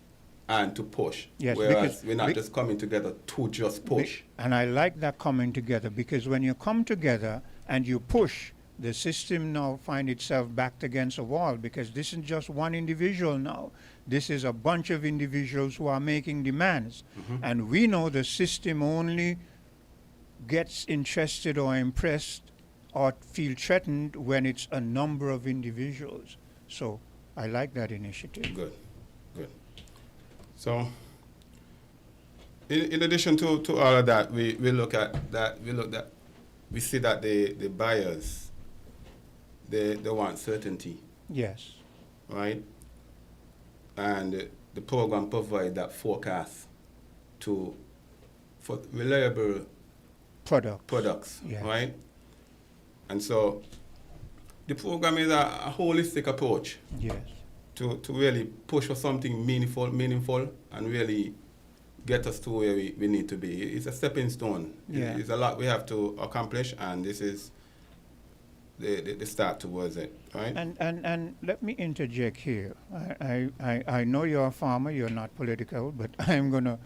and to push. Yes, whereas we're not just coming together to just push. And I like that coming together, because when you come together and you push, the system now find itself backed against a wall, because this isn't just one individual now. This is a bunch of individuals who are making demands. Mm-hmm. And we know the system only gets interested or impressed or feel threatened when it's a number of individuals. So I like that initiative. Good. So in addition to all of that, we see that the buyers, they want certainty. Yes. Right? And the program provides that forecast for reliable products, yes. Right? And so the program is a holistic approach. Yes. To really push for something meaningful, and really get us to where we need to be. It's a stepping stone. Yeah. It's a lot we have to accomplish, and this is the start towards it, right? And let me interject here. I know you're a farmer, you're not political, but I'm gonna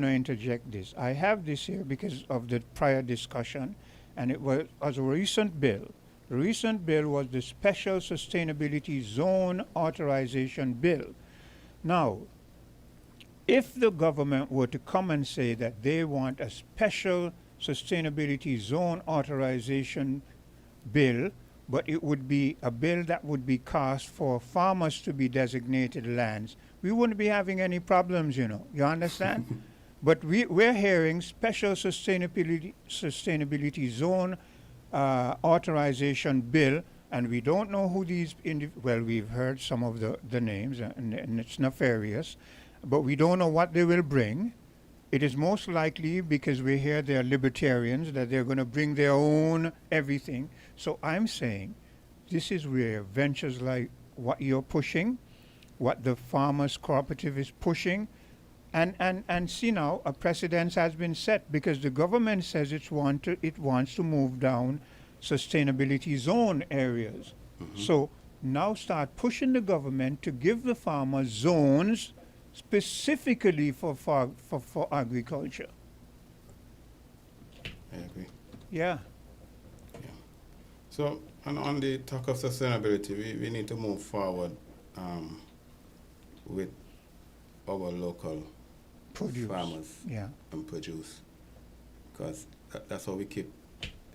interject this. I have this here because of the prior discussion, and it was a recent bill. The recent bill was the Special Sustainability Zone Authorization Bill. Now, if the government were to come and say that they want a special sustainability zone authorization bill, but it would be a bill that would be cast for farmers to be designated lands, we wouldn't be having any problems, you know. You understand? But we're hearing special sustainability zone authorization bill, and we don't know who these well, we've heard some of the names, and it's nefarious, but we don't know what they will bring. It is most likely, because we hear they're libertarians, that they're going to bring their own everything. So I'm saying this is where ventures like what you're pushing, what the farmers cooperative is pushing, and see now a precedence has been set, because the government says it wants to move down sustainability zone areas. So now start pushing the government to give the farmers zones specifically for agriculture. I agree. Yeah. So, and on the talk of sustainability, we need to move forward with our local farmers and produce, because that's how we keep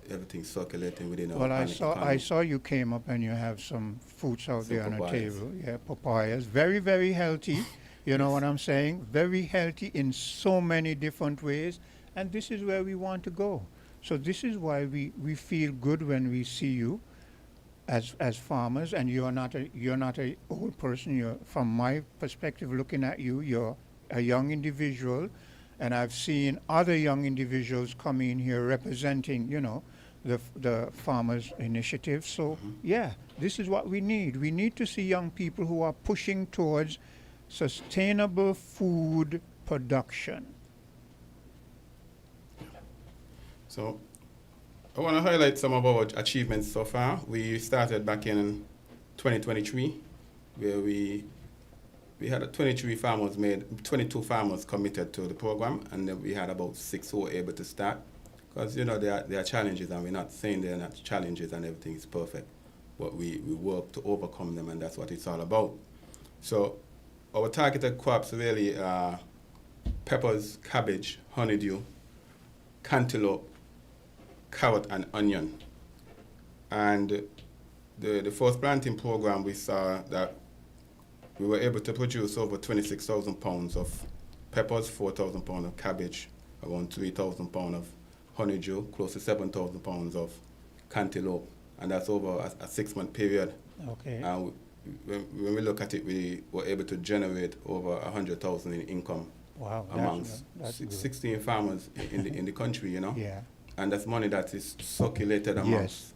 everything circulating within our I saw you came up and you have some fruits out there on the table. Yeah, papayas. Very, very healthy. You know what I'm saying? Very healthy in so many different ways. And this is where we want to go. So this is why we feel good when we see you as farmers, and you're not a old person. You're, from my perspective, looking at you, you're a young individual, and I've seen other young individuals come in here representing, you know, the farmers initiative. So yeah, this is what we need. We need to see young people who are pushing towards sustainable food production. So I want to highlight some of our achievements so far. We started back in 2023, where we had 22 farmers committed to the program, and then we had about 6 who were able to start. Because, you know, there are challenges, and we're not saying they're not challenges and everything is perfect, but we work to overcome them, and that's what it's all about. So our targeted crops really are peppers, cabbage, honeydew, cantaloupe, carrot, and onion. And the first planting program, we saw that we were able to produce over 26,000 pounds of peppers, 4,000 pounds of cabbage, around 3,000 pounds of honeydew, close to 7,000 pounds of cantaloupe, and that's over a 6-month period. Okay. And when we look at it, we were able to generate over 100,000 in income. Wow, amongst that's 16 farmers in the country, you know. Yeah. And that's money that is circulated amongst,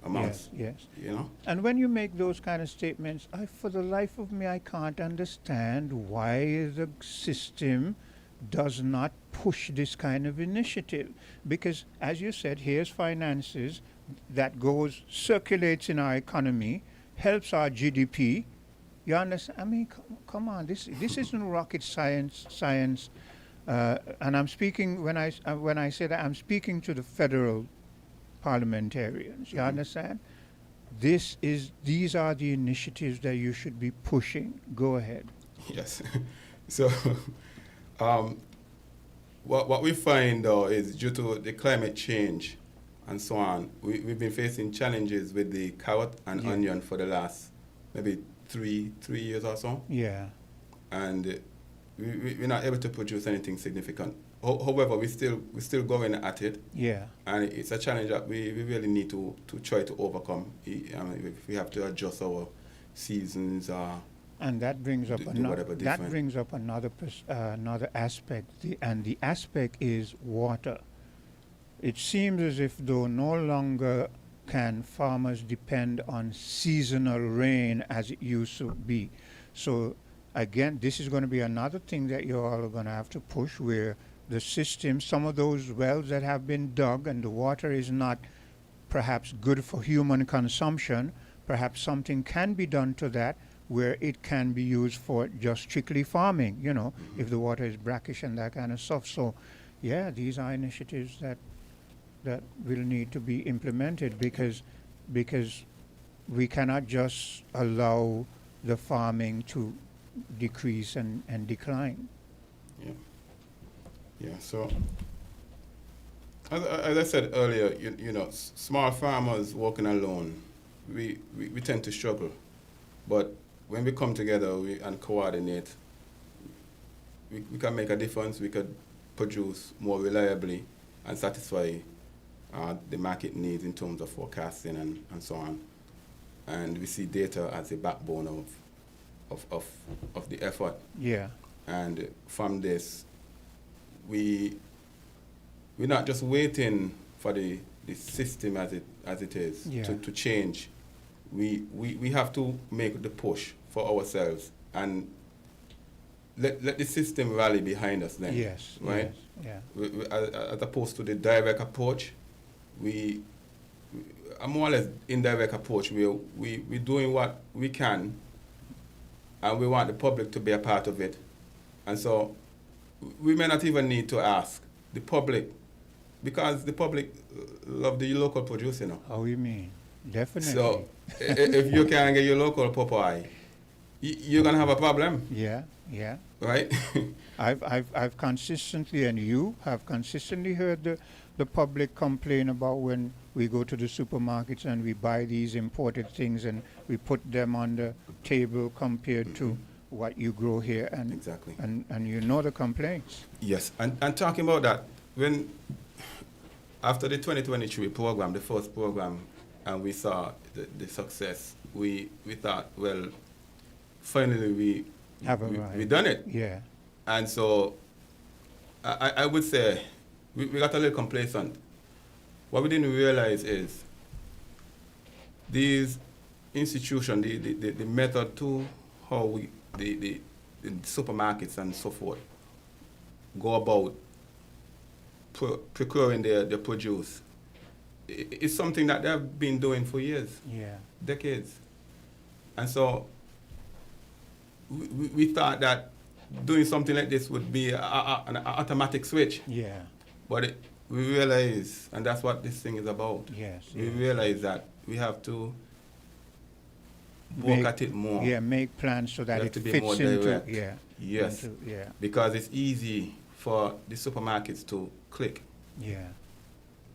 yes. you know. And when you make those kind of statements, for the life of me, I can't understand why the system does not push this kind of initiative. Because, as you said, here's finances that circulates in our economy, helps our GDP. You understand? I mean, come on, this isn't rocket science. And I'm speaking, when I say that, I'm speaking to the federal parliamentarians. You understand? These are the initiatives that you should be pushing. Go ahead. Yes. So, what we find, though, is due to the climate change and so on, we've been facing challenges with the carrot and onion for the last maybe three years or so. Yeah. And we're not able to produce anything significant. However, we're still going at it. Yeah. And it's a challenge that we really need to try to overcome. If we have to adjust our seasons. And that brings up another aspect, and the aspect is water. It seems as if though no longer can farmers depend on seasonal rain as it used to be. So again, this is going to be another thing that you're all going to have to push, where the system, some of those wells that have been dug and the water is not perhaps good for human consumption, perhaps something can be done to that where it can be used for just strictly farming, you know, if the water is brackish and that kind of stuff. So, yeah, these are initiatives that will need to be implemented because we cannot just allow the farming to decrease and decline. Yeah, so as I said earlier, you know, small farmers working alone, we tend to struggle. But when we come together and coordinate, we can make a difference. We could produce more reliably and satisfy the market needs in terms of forecasting and so on. And we see data as the backbone of the effort. Yeah. And from this, we're not just waiting for the system as it is to change. We have to make the push for ourselves and let the system rally behind us then. Yes. Right? Yes, yeah. As opposed to the direct approach, a more or less indirect approach. We're doing what we can, and we want the public to be a part of it. And so we may not even need to ask the public, because the public love the local produce, you know. Oh, you mean? Definitely. So if you can't get your local Popeye, you're gonna have a problem. Yeah, yeah. Right? I've consistently, and you have consistently heard the public complain about when we go to the supermarkets and we buy these imported things and we put them on the table compared to what you grow here, and exactly, and you know the complaints. Yes, and talking about that, when after the 2023 program, the first program, and we saw the success, we thought, well, finally we done it. Yeah. And so I would say we got a little complacent. What we didn't realize is these institutions, the method to how the supermarkets and so forth go about procuring their produce, it's something that they've been doing for years, decades. And so we thought that doing something like this would be an automatic switch. Yeah. But we realize, and that's what this thing is about. Yes. We realize that we have to work at it more. Yeah, make plans so that it to be fits more into. direct. Yeah. Yes. Because it's easy for the supermarkets to click. Yeah.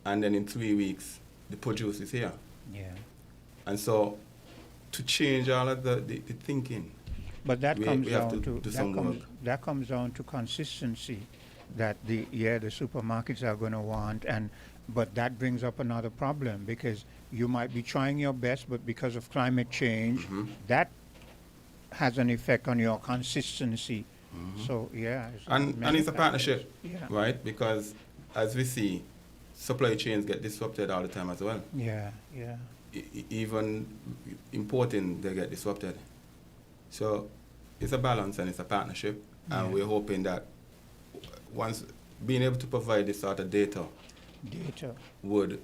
And then in 3 weeks, the produce is here. Yeah. And so, to change all of the thinking, but that comes have down to do some work. That comes down to consistency, that the supermarkets are going to want, but that brings up another problem, because you might be trying your best, but because of climate change, that has an effect on your consistency. So and it's a partnership, right? Because as we see, supply chains get disrupted all the time as well. Yeah. Even importing, they get disrupted. So it's a balance and it's a partnership, and we're hoping that once being able to provide this sort of data would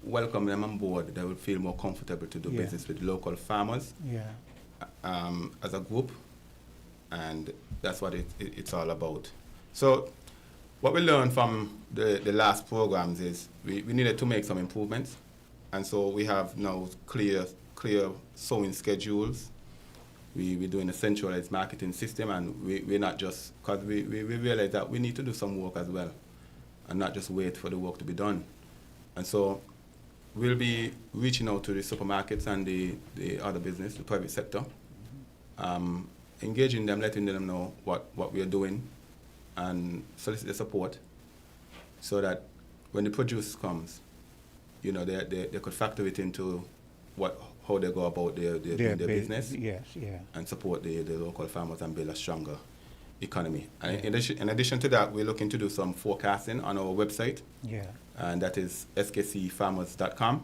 welcome them on board, they would feel more comfortable to do business with local farmers as a group, and that's what it's all about. So what we learned from the last programs is we needed to make some improvements, and so we have now clear sowing schedules. We're doing a centralized marketing system, and we're not just, because we realize that we need to do some work as well and not just wait for the work to be done. And so we'll be reaching out to the supermarkets and the other business, the private sector, engaging them, letting them know what we are doing, and solicit their support so that when the produce comes, you know, they could factor it into how they go about their business, and support the local farmers and build a stronger economy. And in addition to that, we're looking to do some forecasting on our website, and that is skcfarmers.com,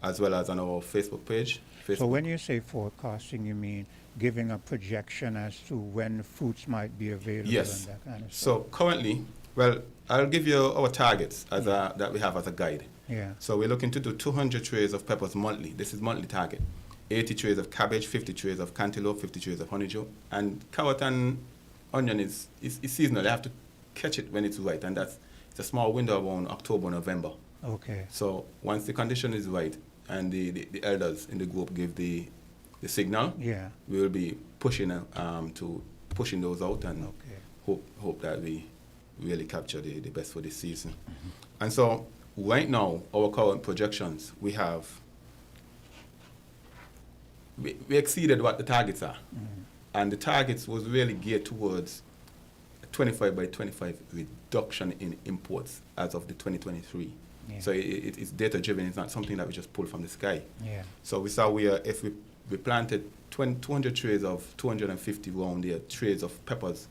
as well as on our Facebook page. So when you say forecasting, you mean giving a projection as to when fruits might be available? Yes. And that kind of stuff? So currently, well, I'll give you our targets that we have as a guide. Yeah. So we're looking to do 200 trays of peppers monthly. This is monthly target. 80 trays of cabbage, 50 trays of cantaloupe, 50 trays of honeydew. And carrot and onion is seasonal. They have to catch it when it's right, and it's a small window around October, November. Okay. So once the condition is right and the elders in the group give the signal, yeah, we will be pushing those out and hope that we really capture the best for this season. Mm-hmm. And so right now, our current projections, we exceeded what the targets are. Mm-hmm. And the targets was really geared towards a 25 by 25 reduction in imports as of the 2023. Yeah. So it's data driven. It's not something that we just pull from the sky. Yeah. So we saw if we planted 200 trays of 250 round there trays of peppers,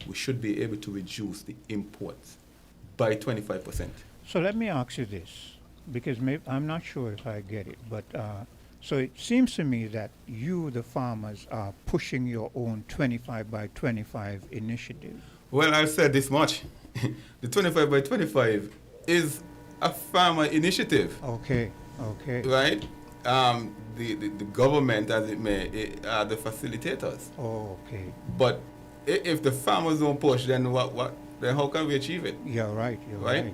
we should be able to reduce the imports by 25%. So let me ask you this, because I'm not sure if I get it, but so it seems to me that you, the farmers, are pushing your own 25 by 25 initiative. Well, I've said this much. The 25 by 25 is a farmer initiative. Okay, okay. Right? The government, as it may, are the facilitators. Oh, okay. But if the farmers don't push, then then how can we achieve it? You're right. You're right.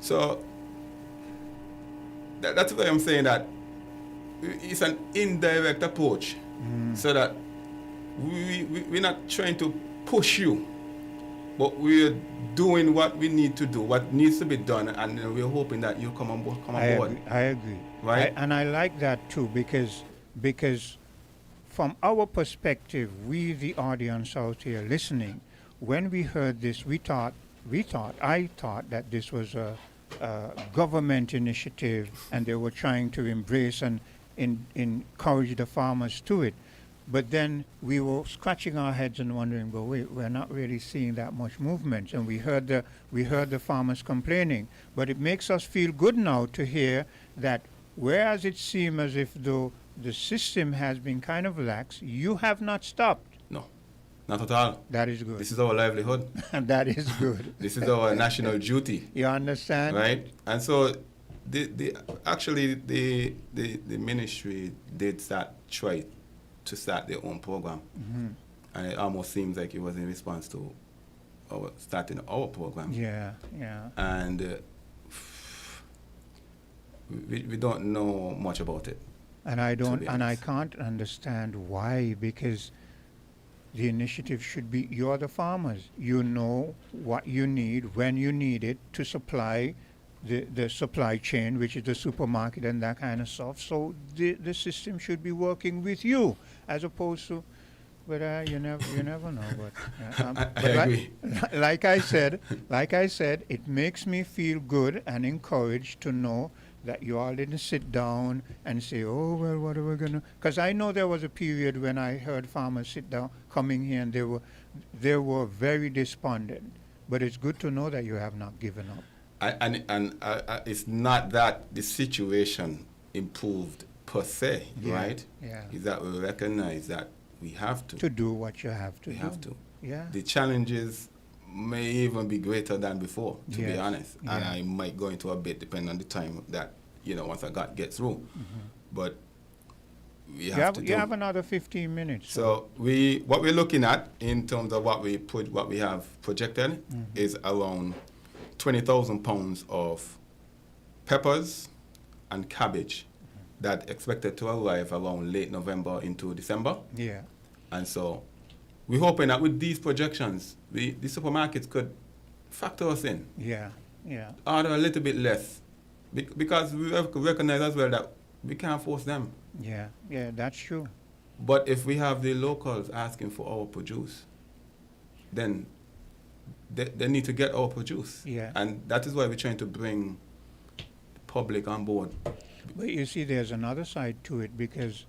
So that's why I'm saying that it's an indirect approach, so that we're not trying to push you, but we're doing what we need to do, what needs to be done, and we're hoping that you come on board. I agree. Right? And I like that too, because from our perspective, we, the audience out here listening, when we heard this, I thought that this was a government initiative, and they were trying to embrace and encourage the farmers to it. But then we were scratching our heads and wondering, well, wait, we're not really seeing that much movement. And we heard the farmers complaining. But it makes us feel good now to hear that whereas it seemed as if though the system has been kind of lax, you have not stopped. No, not at all. That is good. This is our livelihood. And that is good. This is our national duty. You understand? Right? And so actually the ministry did try to start their own program. Mm-hmm. And it almost seems like it was in response to starting our program. Yeah, yeah. And we don't know much about it. And I can't understand why, because the initiative should be, you're the farmers. You know what you need, when you need it, to supply the supply chain, which is the supermarket and that kind of stuff. So the system should be working with you, as opposed to, but you never know. But, I agree. Like I said, it makes me feel good and encouraged to know that you all didn't sit down and say, oh, well, what are we going to... Because I know there was a period when I heard farmers sit down, coming here, and they were very despondent. But it's good to know that you have not given up. And it's not that the situation improved per se, right? Yeah. Is that we recognize that we have to do what you have to do. We have to. Yeah. The challenges may even be greater than before, to be honest. Yeah. And I might go into a bit depending on the time that, once I get through. Mm-hmm. But we have to do. You have another 15 minutes. So what we're looking at in terms of what we have projected is around 20,000 pounds of peppers and cabbage that expected to arrive around late November into December. Yeah. And so we're hoping that with these projections, the supermarkets could factor us in. Yeah, yeah. Order a little bit less, because we recognize as well that we can't force them. Yeah, yeah, that's true. But if we have the locals asking for our produce, then they need to get our produce. Yeah. And that is why we're trying to bring the public on board. But you see, there's another side to it, because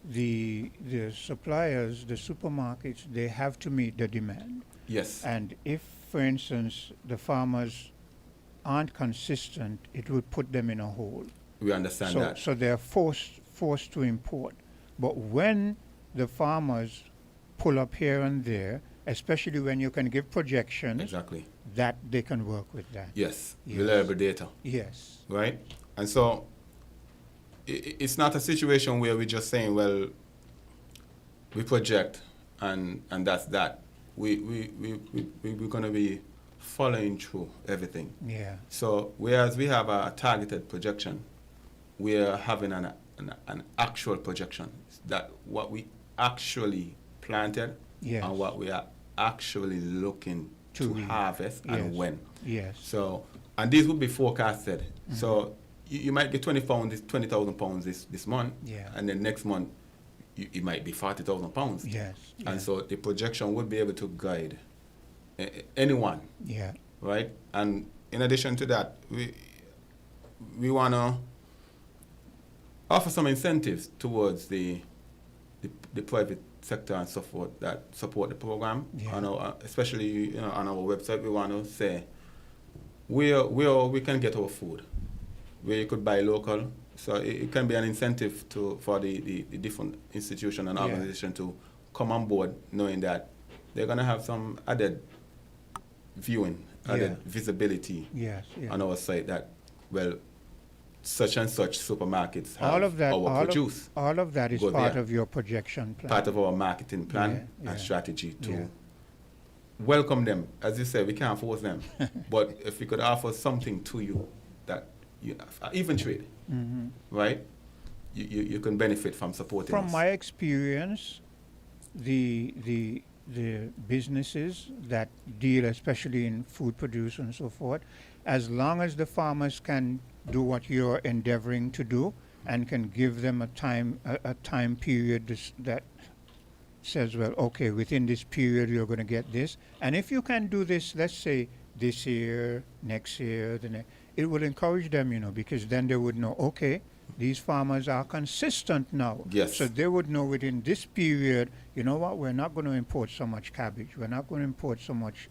the suppliers, the supermarkets, they have to meet the demand. Yes. And if, for instance, the farmers aren't consistent, it would put them in a hole. We understand that. So they're forced to import. But when the farmers pull up here and there, especially when you can give projections, exactly, that they can work with that. Yes, reliable data. Yes. Right? And so it's not a situation where we're just saying, well, we project and that's that. We're going to be following through everything. Yeah. So whereas we have a targeted projection, we are having an actual projection that what we actually planted Yes. and what we are actually looking to harvest and when. Yes. So, and these will be forecasted. So you might get 20,000 pounds this month, Yeah. and then next month it might be 40,000 pounds. Yes. And so the projection would be able to guide anyone. Yeah. Right? And in addition to that, we want to offer some incentives towards the private sector and so forth that support the program. Yeah. Especially on our website, we want to say where we can get our food, where you could buy local. So it can be an incentive for the different institution and organization to come on board, knowing that they're going to have some added viewing, added visibility on our site that, well, such and such supermarkets have our produce. All of that is part of your projection plan. Part of our marketing plan and strategy to welcome them. As you said, we can't force them. But if we could offer something to you that, even trade, right? You can benefit from supporting us. From my experience, the businesses that deal especially in food produce and so forth, as long as the farmers can do what you're endeavoring to do and can give them a time period that says, well, okay, within this period you're going to get this, and if you can do this, let's say this year, next year, it will encourage them, because then they would know, okay, these farmers are consistent now. Yes. So they would know within this period, you know what, we're not going to import so much cabbage, we're not going to import so much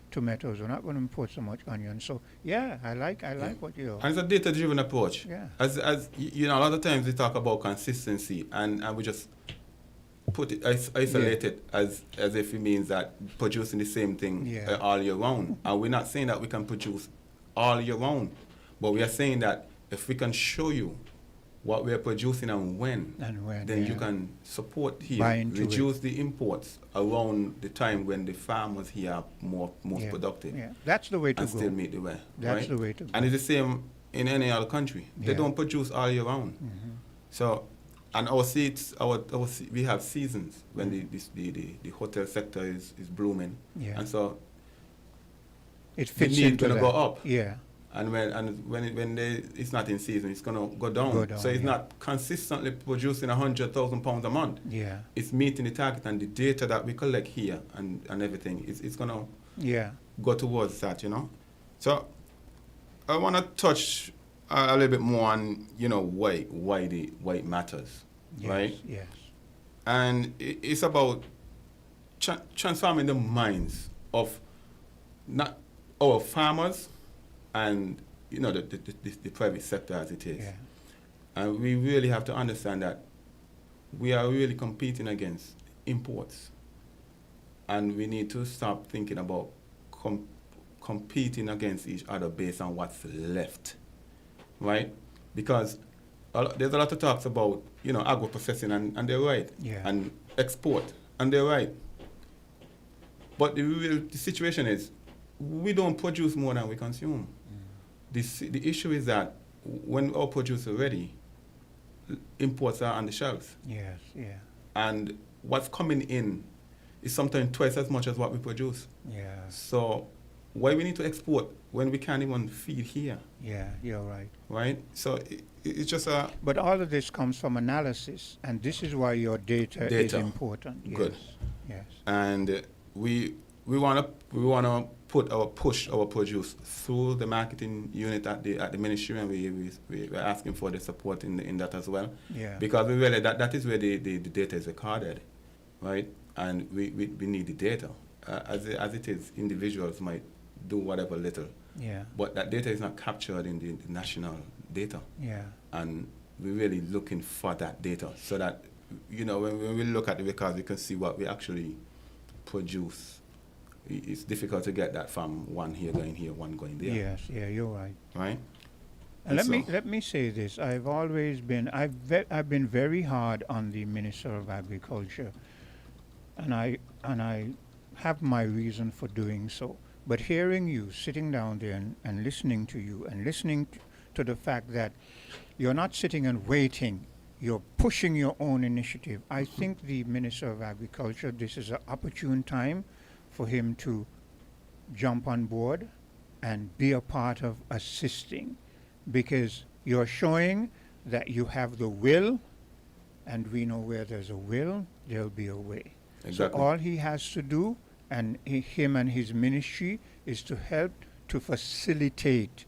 tomatoes, we're not going to import so much onions. So yeah, I like what you. And it's a data-driven approach. Yeah. As a lot of times we talk about consistency, and we just put it isolate it as if it means that producing the same thing all year round. And we're not saying that we can produce all year round, but we are saying that if we can show you what we are producing and when, then you can support here, reduce the imports around the time when the farmers here are most productive. Yeah, that's the way to and go. Still meet the way. That's the way to go. And it's the same in any other country. They don't produce all year round. So, and our seeds, we have seasons when the hotel sector is blooming, and so it fits the need into gonna that. go up. Yeah. And when it's not in season, it's gonna go down. So it's not consistently producing 100,000 pounds a month. Yeah. It's meeting the target, and the data that we collect here and everything, it's gonna go towards that, So I want to touch a little bit more on why it matters, right? Yes. And it's about transforming the minds of not our farmers and the private sector as it is. And we really have to understand that we are really competing against imports, and we need to stop thinking about competing against each other based on what's left, right? Because there's a lot of talks about agro-processing, and they're right, and export, and they're right. But the situation is we don't produce more than we consume. The issue is that when our produce is ready, imports are on the shelves. Yes, yeah. And what's coming in is sometimes twice as much as what we produce. Yeah. So why we need to export when we can't even feed here? Yeah, you're right. Right? So it's just a... But all of this comes from analysis, and this is why your data. is important. Yes. Good. Yes. And we want to push our produce through the marketing unit at the ministry, and we're asking for the support in that as well. Yeah. Because we really that is where the data is recorded, right? And we need the data. As it is, individuals might do whatever little. Yeah. But that data is not captured in the national data. Yeah. And we're really looking for that data so that when we look at the records, we can see what we actually produce. It's difficult to get that from one here going here, one going there. Yes, yeah, you're right. Right? And let me say this. I've been very hard on the Minister of Agriculture, and I have my reason for doing so. But hearing you sitting down there and listening to you and listening to the fact that you're not sitting and waiting, you're pushing your own initiative. I think the Minister of Agriculture, this is an opportune time for him to jump on board and be a part of assisting, because you're showing that you have the will, and we know where there's a will, there'll be a way. Exactly. So all he has to do, and him and his ministry, is to help to facilitate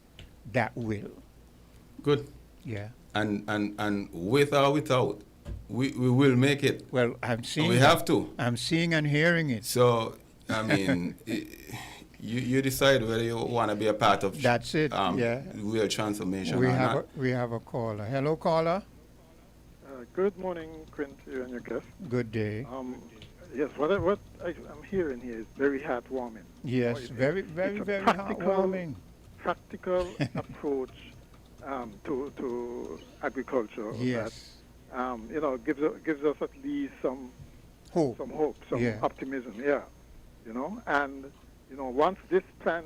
that will. Good. Yeah. And with or without, we will make it. Well, I'm seeing. We have to. I'm seeing and hearing it. So, I mean, you decide whether you want to be a part of. That's it. Yeah. Real transformation. We have a caller. Hello, caller. Good morning, Quint, you and your guest. Good day. Yes, what I'm hearing here is very heartwarming. Yes, very heartwarming. Practical approach to agriculture. Yes. That, gives us at least some hope, some optimism. Yeah. And once this plan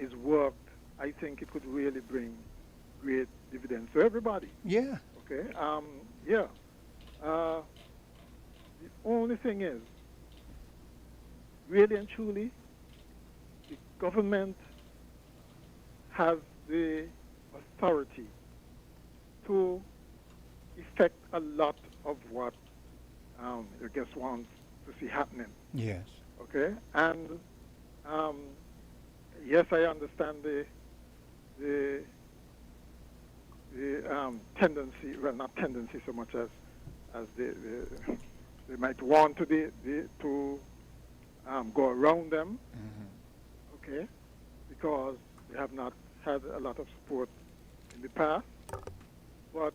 is worked, I think it could really bring great dividends to everybody. Yeah. Okay. The only thing is, really and truly, the government has the authority to effect a lot of what your guest wants to see happening. Yes. Okay. And yes, I understand the tendency, well, not tendency so much as they might want to go around them, okay, because they have not had a lot of support in the past. But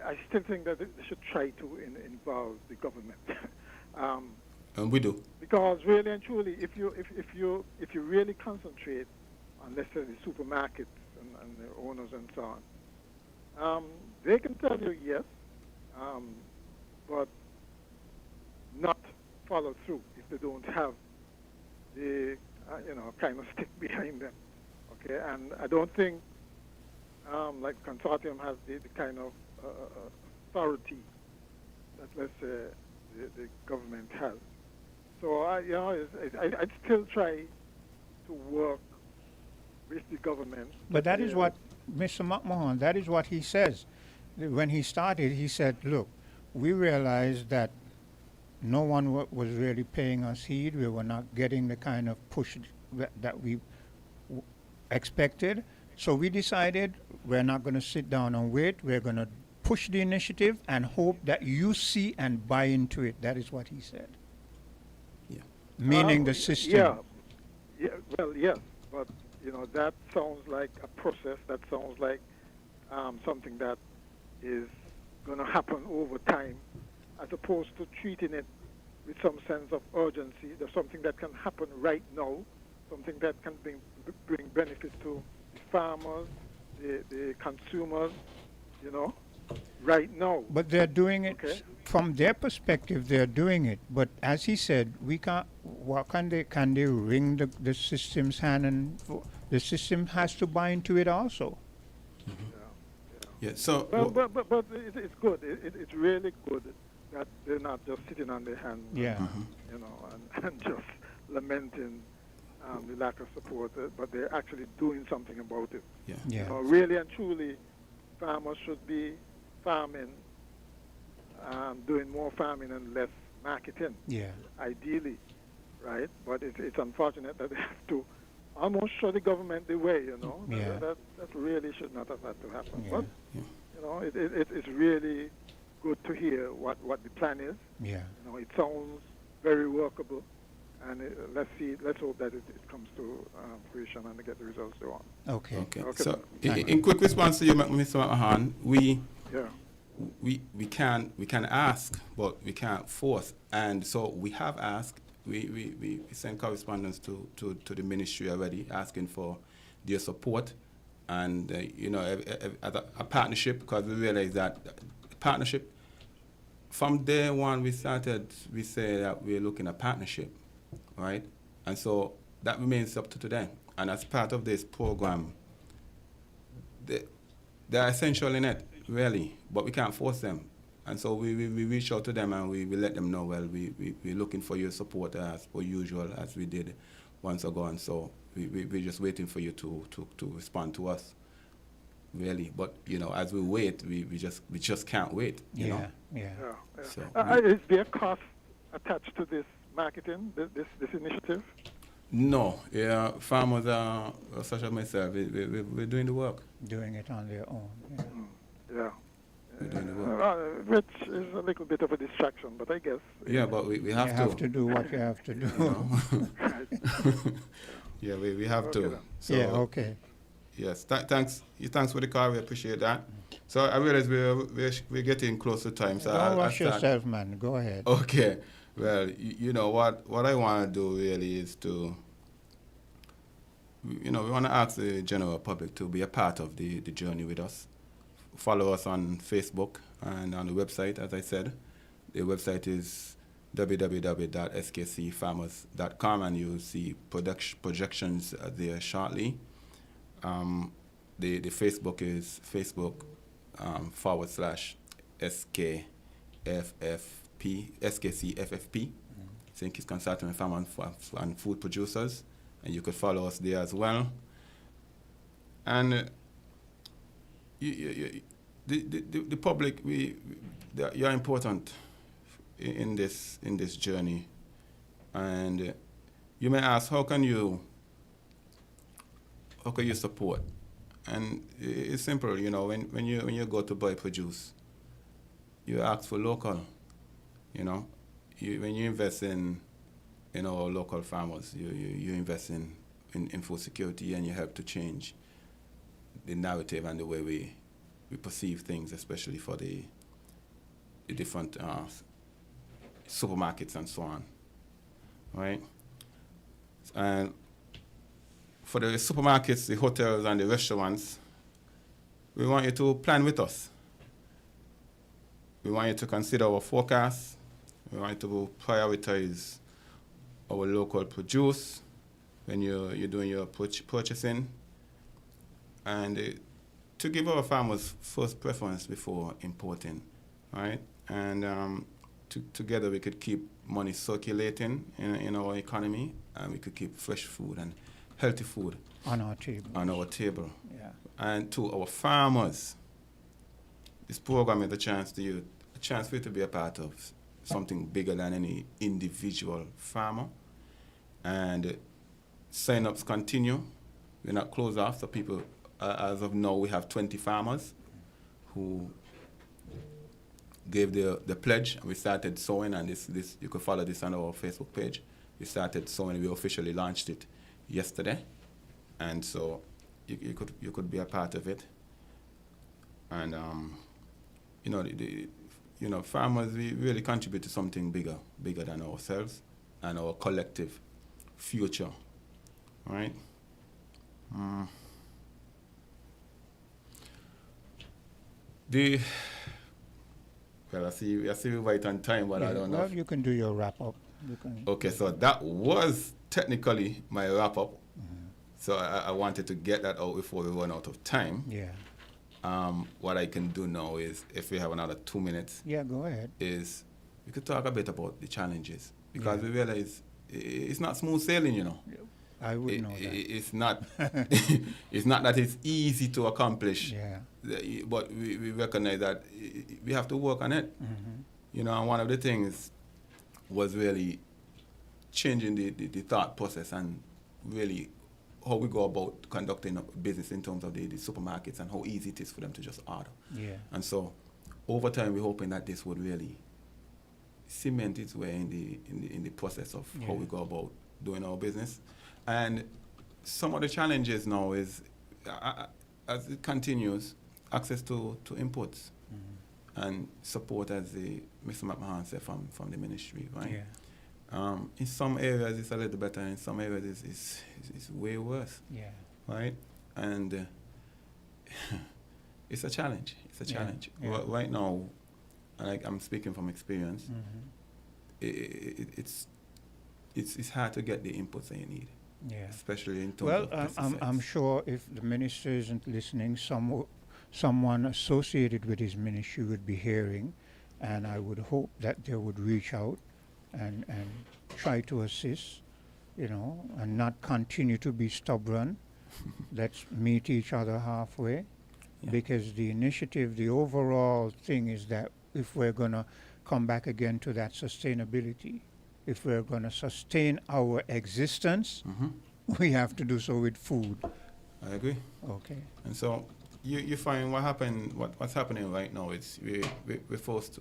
I still think that they should try to involve the government. And we do. Because really and truly, if you really concentrate on, let's say, the supermarkets and the owners and so on, they can tell you yes, but not follow through if they don't have the kind of stick behind them. Okay, and I don't think like consortium has the kind of authority that, let's say, the government has. So I'd still try to work with the government. But that is what Mr. McMahon, that is what he says. When he started, he said, look, we realized that no one was really paying us heed. We were not getting the kind of push that we expected. So we decided we're not going to sit down and wait. We're going to push the initiative and hope that you see and buy into it. That is what he said. Yeah. Meaning the system. Yeah. Well, yes, but that sounds like a process. That sounds like something that is going to happen over time, as opposed to treating it with some sense of urgency. There's something that can happen right now, something that can bring benefit to the farmers, the consumers, right now. But they're doing it from their perspective. They're doing it. But as he said, we can't. What can they wring the system's hand, and the system has to buy into it also. Yeah. So. But it's good. It's really good that they're not just sitting on their hands. Yeah. And just lamenting the lack of support, but they're actually doing something about it. Yeah. Really and truly, farmers should be farming, doing more farming and less marketing. Yeah. Ideally, right? But it's unfortunate that they have to almost show the government the way. Yeah. That really should not have had to happen. Yeah. But it's really good to hear what the plan is. Yeah. It sounds very workable, and let's hope that it comes to fruition and they get the results they want. Okay. So, in quick response to you, Mr. McMahon, we can ask, but we can't force, and so we have asked. We sent correspondence to the ministry already, asking for their support And, as a partnership, because we realize that partnership, from day one we say that we're looking at partnership, right? And so that remains up to today. And as part of this program, they're essential in it, really, but we can't force them. And so we reach out to them and we let them know, well, we're looking for your support as per usual, as we did once ago. And so we're just waiting for you to respond to us, really. But, as we wait, we just can't wait, you know? Yeah. So Is there cost attached to this marketing, this initiative? No, farmers are, such as myself, we're doing the work. Doing it on their own. Yeah. We're doing the work. Which is a little bit of a distraction, but I guess. Yeah, but we have to. You have to do what you have to do. Yeah, we have to. So, yeah, okay. Yes, thanks for the call. We appreciate that. So I realize we're getting close to time. So Don't rush yourself, man. Go ahead. Okay. Well, what I want to do really is to, we want to ask the general public to be a part of the journey with us. Follow us on Facebook and on the website, as I said. The website is www.skcfarmers.com, and you'll see projections there shortly. The Facebook is Facebook /SKCFFP, St. Kitts Consortium Farmers and Food Producers, and you could follow us there as well. And the public, you're important in this journey, and you may ask, how can you support? And it's simple, when you go to buy produce, you ask for local. When you invest in our local farmers, you invest in food security, and you help to change the narrative and the way we perceive things, especially for the different supermarkets and so on, right? And for the supermarkets, the hotels, and the restaurants, we want you to plan with us. We want you to consider our forecast. We want you to prioritize our local produce when you're doing your purchasing, and to give our farmers first preference before importing, right? And together we could keep money circulating in our economy, and we could keep fresh food and healthy food on our table. Yeah. And to our farmers, this program is a chance for you to be a part of something bigger than any individual farmer. And sign-ups continue. We're not closed off, so people, as of now, we have 20 farmers who gave the pledge, and we started sowing, and this you could follow this on our Facebook page. We started sowing, we officially launched it yesterday, and so you could be a part of it. And farmers, we really contribute to something bigger than ourselves and our collective future, right? I see we right on time, but I don't know. Well, you can do your wrap up. Okay, so that was technically my wrap up. So I wanted to get that out before we run out of time. Yeah. What I can do now is, if we have another 2 minutes. Yeah, go ahead. Is we could talk a bit about the challenges, because we realize it's not smooth sailing, I would know that. It's not. It's not that it's easy to accomplish. Yeah. But we recognize that we have to work on it. And one of the things was really changing the thought process, and really how we go about conducting business in terms of the supermarkets, and how easy it is for them to just order. Yeah. And so over time, we're hoping that this would really cement its way in the process of how we go about doing our business. And some of the challenges now is, as it continues, access to inputs and support, as Mr. McMahon said from the ministry, right? Yeah. In some areas it's a little better, in some areas it's way worse. Yeah. Right? And it's a challenge. It's a Yeah, challenge. yeah. Right now, like I'm speaking from experience, it's hard to get the inputs that you need. Yeah. Especially in terms Well, of pesticides. I'm sure if the minister isn't listening, someone associated with his ministry would be hearing, and I would hope that they would reach out and try to assist, and not continue to be stubborn. Let's meet each other halfway, because the initiative, the overall thing is that if we're going to come back again to that sustainability, if we're going to sustain our existence, we have to do so with food. I agree. Okay. And so you find what's happening right now is we're forced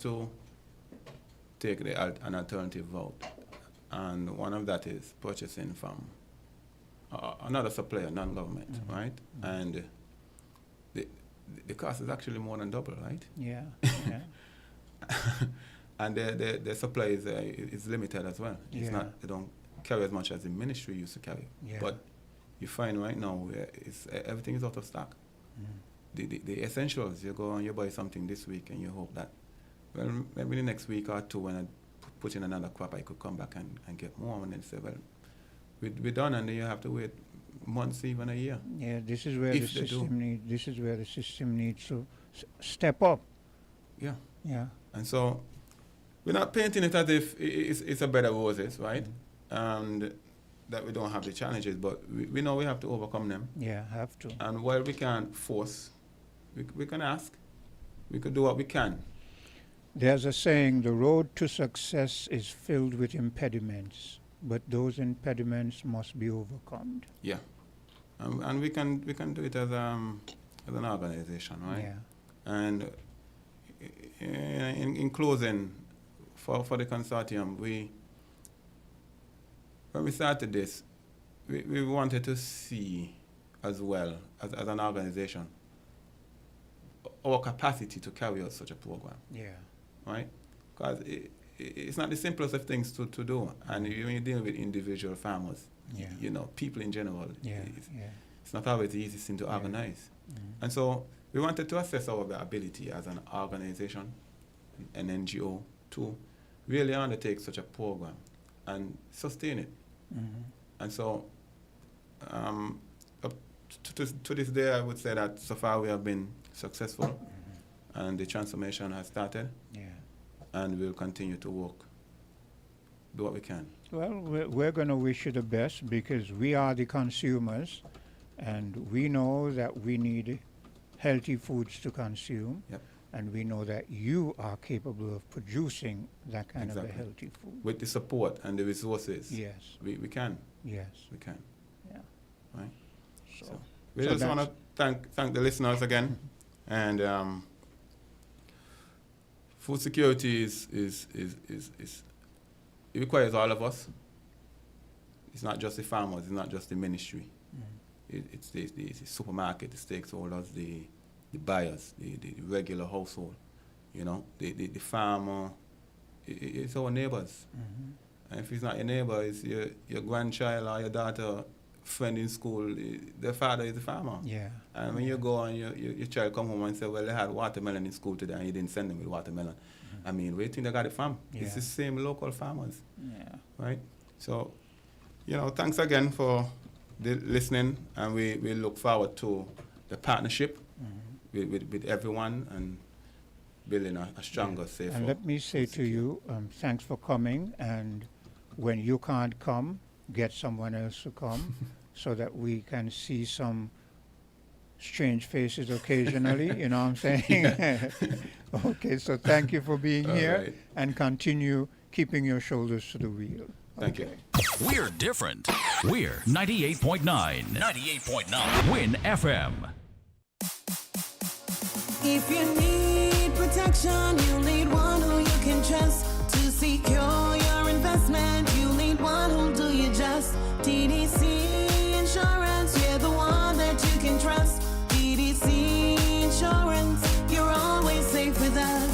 to take an alternative route, and one of that is purchasing from another supplier, non-government, right? And the cost is actually more than double, right? Yeah. And their supply is limited as well. It's not, they don't carry as much as the ministry used to carry. Yeah. But you find right now everything is out of stock. The essentials, you go and you buy something this week and you hope that, well, maybe the next week or two when I put in another crop, I could come back and get more, and then say, well, we're done, and then you have to wait months, even a year. Yeah, this is where the system needs to step up. Yeah. Yeah. And so we're not painting it as if it's a bed of roses, right? And that we don't have the challenges, but we know we have to overcome them. Yeah, have to. And while we can't force, we can ask. We could do what we can. There's a saying, the road to success is filled with impediments, but those impediments must be overcome. Yeah. And we can do it as an organization, right? Yeah. And in closing, for the consortium, when we started this, we wanted to see as well as an organization our capacity to carry out such a program. Yeah. Right? Because it's not the simplest of things to do. And when you deal with individual farmers, people in general, it's not always the easiest thing to organize. And so we wanted to assess our ability as an organization, an NGO, to really undertake such a program and sustain it. And so up to this day, I would say that so far we have been successful, and the transformation has started. Yeah. And we'll continue to work, do what we can. Well, we're going to wish you the best, because we are the consumers, and we know that we need healthy foods to consume. Yep. And we know that you are capable of producing that kind of a healthy food. With the support and the resources. Yes. We can. Yes. We can. Yeah. Right? So we just want to thank the listeners again. And food security is it requires all of us. It's not just the farmers, it's not just the ministry. It's the supermarket, the stakeholders, the buyers, the regular household, the farmer. It's our neighbors. And if it's not your neighbor, it's your grandchild or your daughter, friend in school. Their father is a farmer. Yeah. And when you go and your child come home and say, well, they had watermelon in school today and you didn't send them with watermelon. I mean, where do you think they got it from? Yeah. It's the same local farmers. Yeah. Right? So, thanks again for listening, and we look forward to the partnership with everyone and building a stronger, safer. And let me say to you, thanks for coming, and when you can't come, get someone else to come so that we can see some strange faces occasionally, you know what I'm saying? Okay, so thank you for being here, right. and continue keeping your shoulders to the wheel. Thank you. We're different. We're 98.9. 98.9. Win FM. If you need protection, you need one who you can trust to secure your investment. You need one who'll do you just. TDC Insurance, you're the one that you can trust. TDC Insurance, you're always safe with us.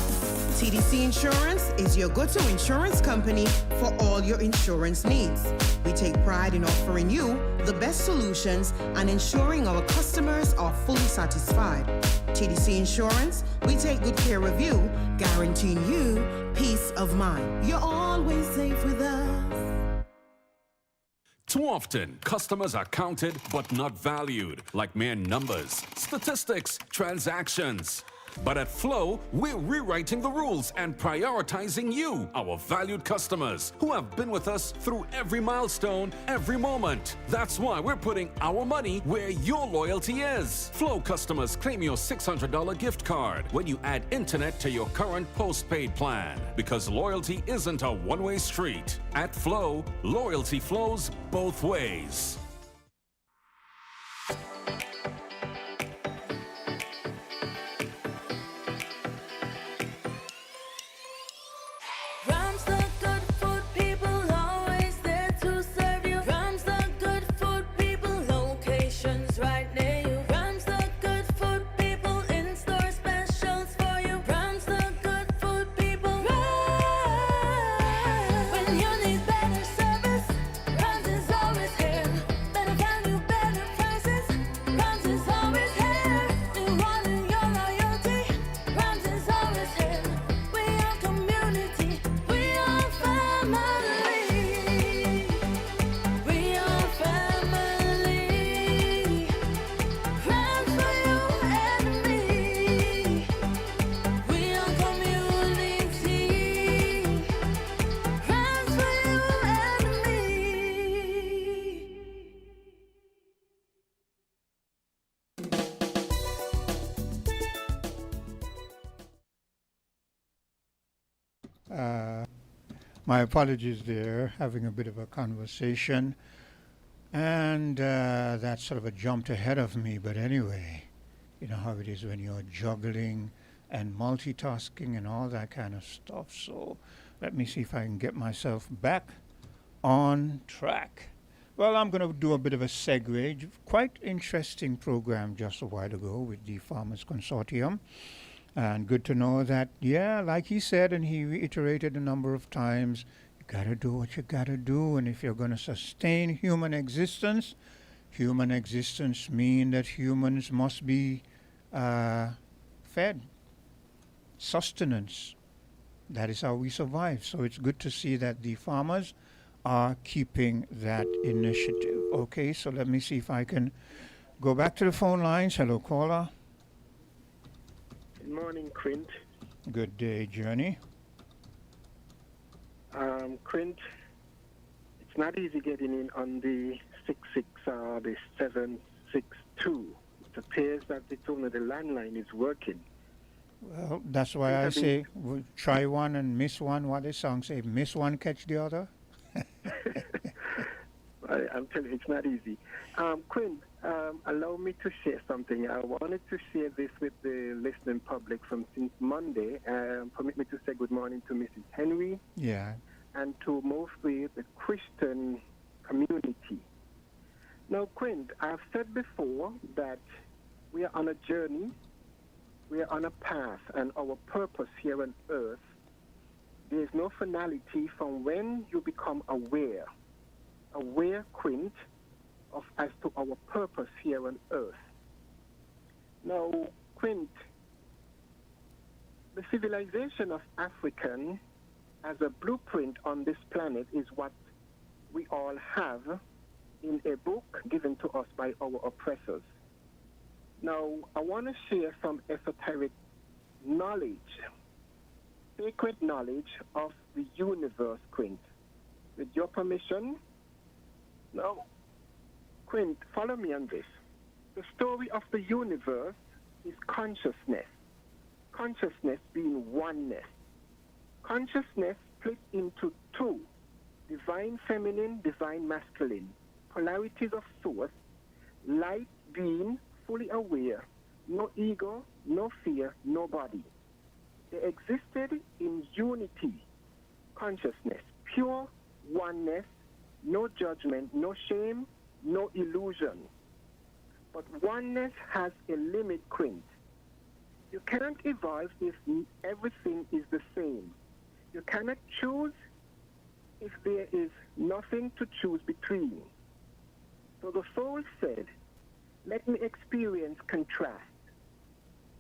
TDC TDC Insurance is your go-to insurance company for all your insurance needs. We take pride in offering you the best solutions and ensuring our customers are fully satisfied. TDC Insurance, we take good care of you, guaranteeing you peace of mind. You're always safe with us. Too often, customers are counted but not valued, like mere numbers, statistics, transactions. But at Flow, we're rewriting the rules and prioritizing you, our valued customers, who have been with us through every milestone, every moment. That's why we're putting our money where your loyalty is. Flow customers claim your $600 gift card when you add internet to your current postpaid plan. Because loyalty isn't a one-way street. At Flow, loyalty flows both ways. My apologies there, having a bit of a conversation, and that sort of a jumped ahead of me, but anyway, you know how it is when you're juggling and multitasking and all that kind of stuff. So let me see if I can get myself back on track. Well, I'm going to do a bit of a segue. Quite interesting program just a while ago with the Farmers Consortium. And good to know that, yeah, like he said, and he reiterated a number of times, you got to do what you got to do. And if you're going to sustain human existence means that humans must be fed. Sustenance. That is how we survive. So it's good to see that the farmers are keeping that initiative. Okay, so let me see if I can go back to the phone lines. Hello, caller. Good morning, Quint. Good day, Journey. Quint, it's not easy getting in on the 66 or the 762. It appears that it's only the landline is working. Well, that's why I say try one and miss one. What the song say? Miss one, catch the other. I'm telling you, it's not easy. Quinn, allow me to share something. I wanted to share this with the listening public from since Monday. Permit me to say good morning to Mrs. Henry. Yeah. And to mostly the Christian community. Now, Quinn, I've said before that we are on a journey, we are on a path, and our purpose here on earth, there is no finality from when you become aware, Quint, of as to our purpose here on earth. Now, Quint, the civilization of African as a blueprint on this planet is what we all have in a book given to us by our oppressors. Now, I want to share some esoteric knowledge, sacred knowledge of the universe, Quint. With your permission. Now, Quint, follow me on this. The story of the universe is consciousness. Consciousness being oneness. Consciousness split into two, divine feminine, divine masculine, polarities of source, light being fully aware, no ego, no fear, no body. They existed in unity, consciousness, pure oneness, no judgment, no shame, no illusion. But oneness has a limit, Quint. You can't evolve if everything is the same. You cannot choose if there is nothing to choose between. So the soul said, let me experience contrast.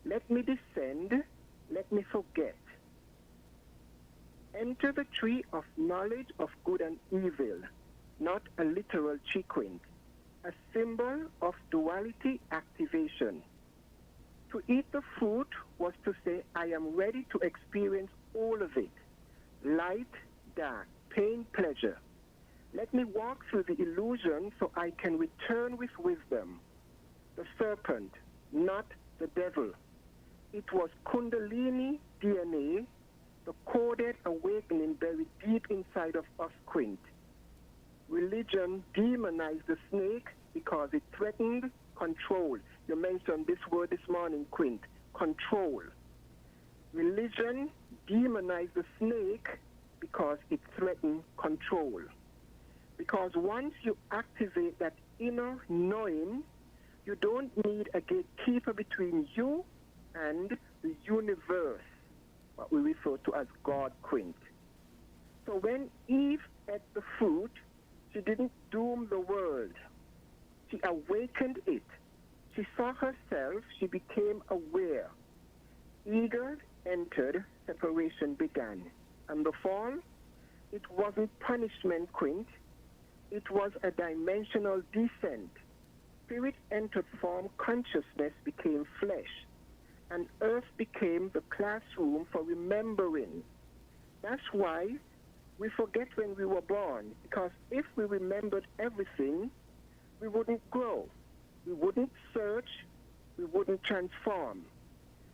Let me descend, let me forget. Enter the tree of knowledge of good and evil, not a literal chequint, a symbol of duality activation. To eat the fruit was to say, I am ready to experience all of it, light, dark, pain, pleasure. Let me walk through the illusion so I can return with wisdom. The serpent, not the devil. It was Kundalini DNA, the coded awakening buried deep inside of us, Quint. Religion demonized the snake because it threatened control. You mentioned this word this morning, Quint, control. Religion demonized the snake because it threatened control. Because once you activate that inner knowing, you don't need a gatekeeper between you and the universe, what we refer to as God, Quint. So when Eve ate the fruit, she didn't doom the world. She awakened it. She saw herself. She became aware. Ego entered. Separation began. And the fall, it wasn't punishment, Quint. It was a dimensional descent. Spirit entered form, consciousness became flesh. And earth became the classroom for remembering. That's why we forget when we were born, because if we remembered everything, we wouldn't grow, we wouldn't search, we wouldn't transform.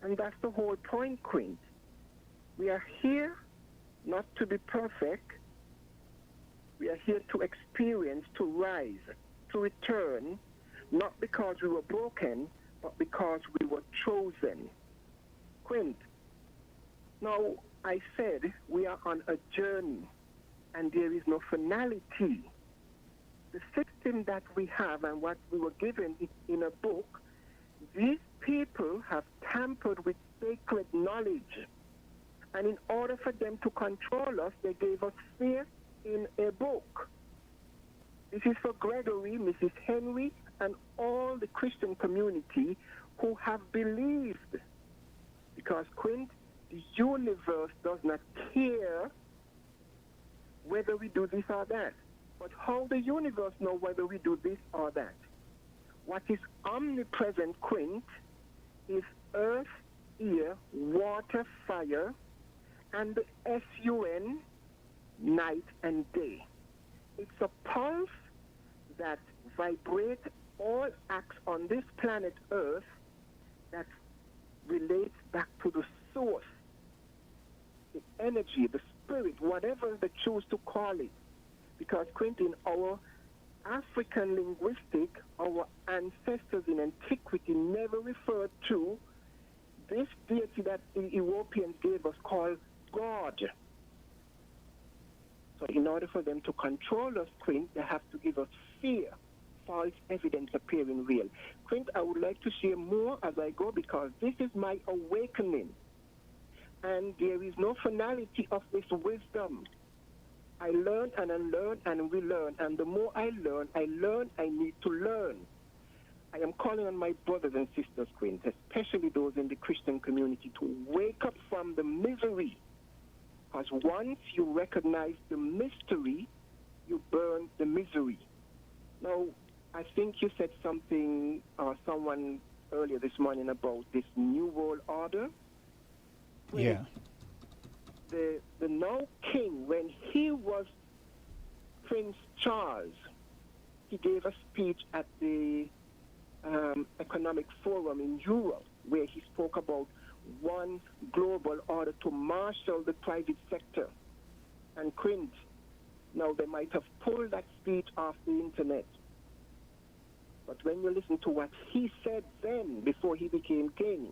And that's the whole point, Quint. We are here not to be perfect. We are here to experience, to rise, to return, not because we were broken, but because we were chosen. Quint, now I said we are on a journey and there is no finality. The system that we have and what we were given in a book, these people have tampered with sacred knowledge. And in order for them to control us, they gave us fear in a book. This is for Gregory, Mrs. Henry, and all the Christian community who have believed. Because, Quint, the universe does not care whether we do this or that. But how the universe know whether we do this or that? What is omnipresent, Quint, is earth, air, water, fire, and the SUN, night and day. It's a pulse that vibrates all acts on this planet Earth that relates back to the source, the energy, the spirit, whatever they choose to call it. Because, Quentin, our African linguistic, our ancestors in antiquity never referred to this deity that the Europeans gave us called God. So in order for them to control us, Quint, they have to give us fear, false evidence appearing real. Quint, I would like to share more as I go because this is my awakening. And there is no finality of this wisdom. I learn and unlearn and relearn. And the more I learn I need to learn. I am calling on my brothers and sisters, Quint, especially those in the Christian community, to wake up from the misery. Because once you recognize the mystery, you burn the misery. Now, I think you said something, someone earlier this morning about this New World Order. Yeah. The now king, when he was Prince Charles, he gave a speech at the Economic Forum in Europe, where he spoke about one global order to marshal the private sector. And Quint, now they might have pulled that speech off the internet. But when you listen to what he said then, before he became king,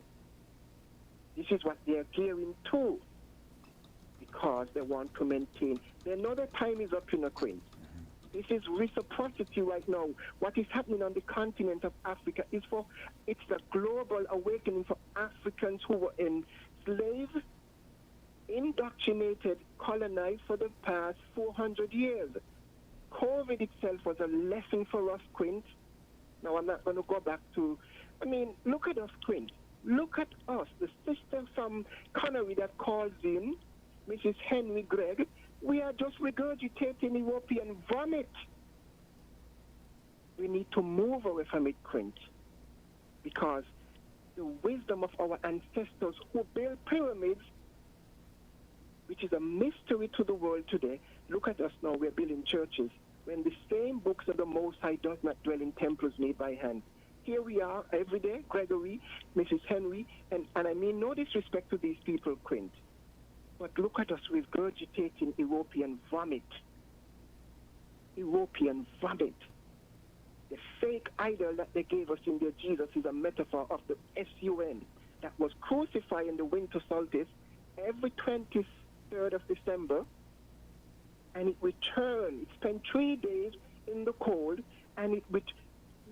this is what they are gearing to, because they want to maintain. They know their time is up in a Quint. This is reciprocity right now. What is happening on the continent of Africa it's a global awakening for Africans who were enslaved, indoctrinated, colonized for the past 400 years. COVID itself was a lesson for us, Quint. Now, I'm not going to go back to, look at us, Quint. Look at us. The sister from Connery that calls in, Mrs. Henry Gregg, we are just regurgitating European vomit. We need to move away from it, Quint, because the wisdom of our ancestors who built pyramids, which is a mystery to the world today. Look at us now, we're building churches, when the same books of the Most High does not dwell in temples made by hand. Here we are every day, Gregory, Mrs. Henry, and I mean no disrespect to these people, Quint, but look at us regurgitating European vomit. European vomit. The fake idol that they gave us in their Jesus is a metaphor of the SUN that was crucified in the winter solstice every 23rd of December, and it returned. It spent 3 days in the cold, and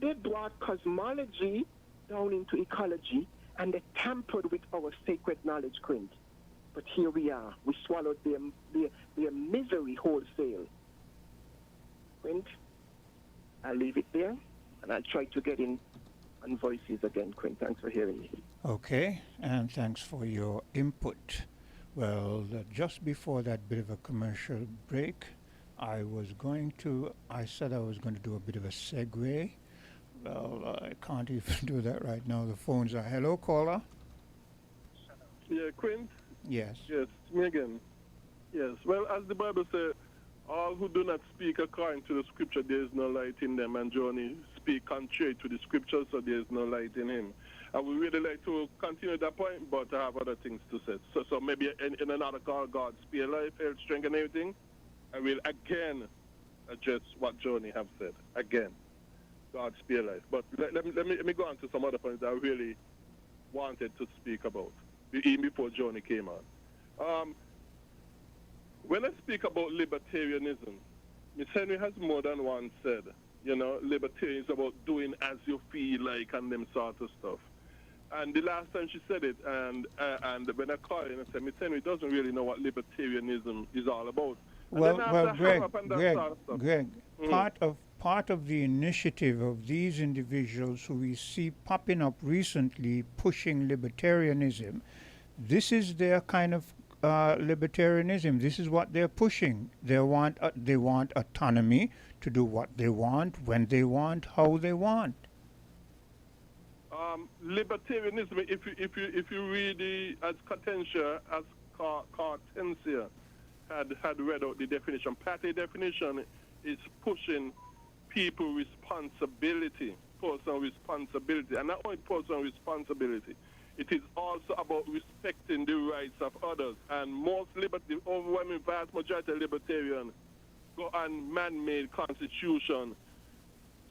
they brought cosmology down into ecology, and they tampered with our sacred knowledge, Quint. But here we are. We swallowed their misery wholesale. Quint, I'll leave it there, and I'll try to get in on voices again, Quint. Thanks for hearing me. Okay, and thanks for your input. Well, just before that bit of a commercial break, I said I was going to do a bit of a segue. Well, I can't even do that right now. The phones are, hello, caller? Yeah, Quint? Yes. Yes, me again. Yes, well, as the Bible says, all who do not speak according to the scripture, there is no light in them, and Johnny speak contrary to the scripture, so there is no light in him. I would really like to continue that point, but I have other things to say. So maybe in another call, God's spare life, health, strength, and everything, I will again address what Johnny have said. Again, God's spare life. But let me go on to some other points that I really wanted to speak about, even before Johnny came on. When I speak about libertarianism, Miss Henry has more than once said, libertarian is about doing as you feel like and them sort of stuff. And the last time she said it, and when I called her, I said, Miss Henry doesn't really know what libertarianism is all about. Well, Greg, part of the initiative of these individuals who we see popping up recently pushing libertarianism, this is their kind of libertarianism. This is what they're pushing. They want autonomy to do what they want, when they want, how they want. Libertarianism, if you read as Cartentia, as Cartentia had read out the definition, party definition is pushing people responsibility, personal responsibility, and not only personal responsibility. It is also about respecting the rights of others. And most overwhelming vast majority of libertarians go on man-made constitution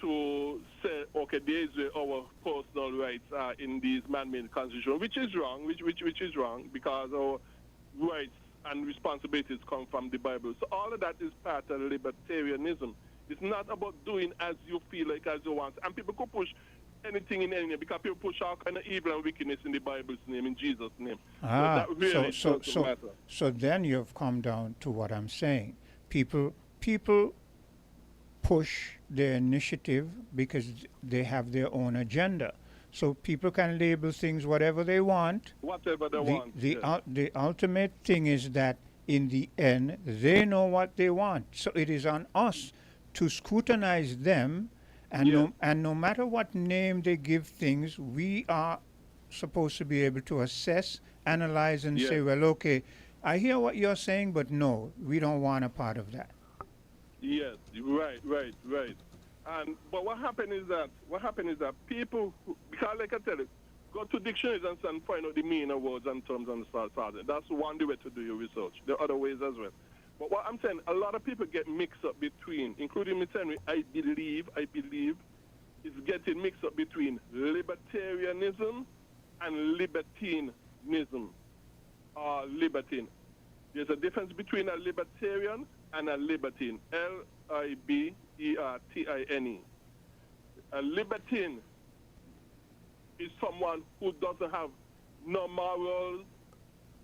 to say, okay, there is where our personal rights are in these man-made constitution, which is wrong, which is wrong, because our rights and responsibilities come from the Bible. So all of that is part of libertarianism. It's not about doing as you feel like, as you want. And people could push anything in any, because people push all kind of evil and wickedness in the Bible's name, in Jesus' name. So then you've come down to what I'm saying. People push their initiative because they have their own agenda. So people can label things whatever they want. Whatever they want. The ultimate thing is that in the end, they know what they want. So it is on us to scrutinize them, and no matter what name they give things, we are supposed to be able to assess, analyze, and say, well, okay, I hear what you're saying, but no, we don't want a part of that. Yes, right. But what happened is that people, because like I tell you, go to dictionaries and find out the meaning of words and terms and start. That's one way to do your research. There are other ways as well. But what I'm saying, a lot of people get mixed up between, including Miss Henry, I believe, is getting mixed up between libertarianism and libertinism. Libertine. There's a difference between a libertarian and a libertine. libertine. A libertine is someone who doesn't have no morals,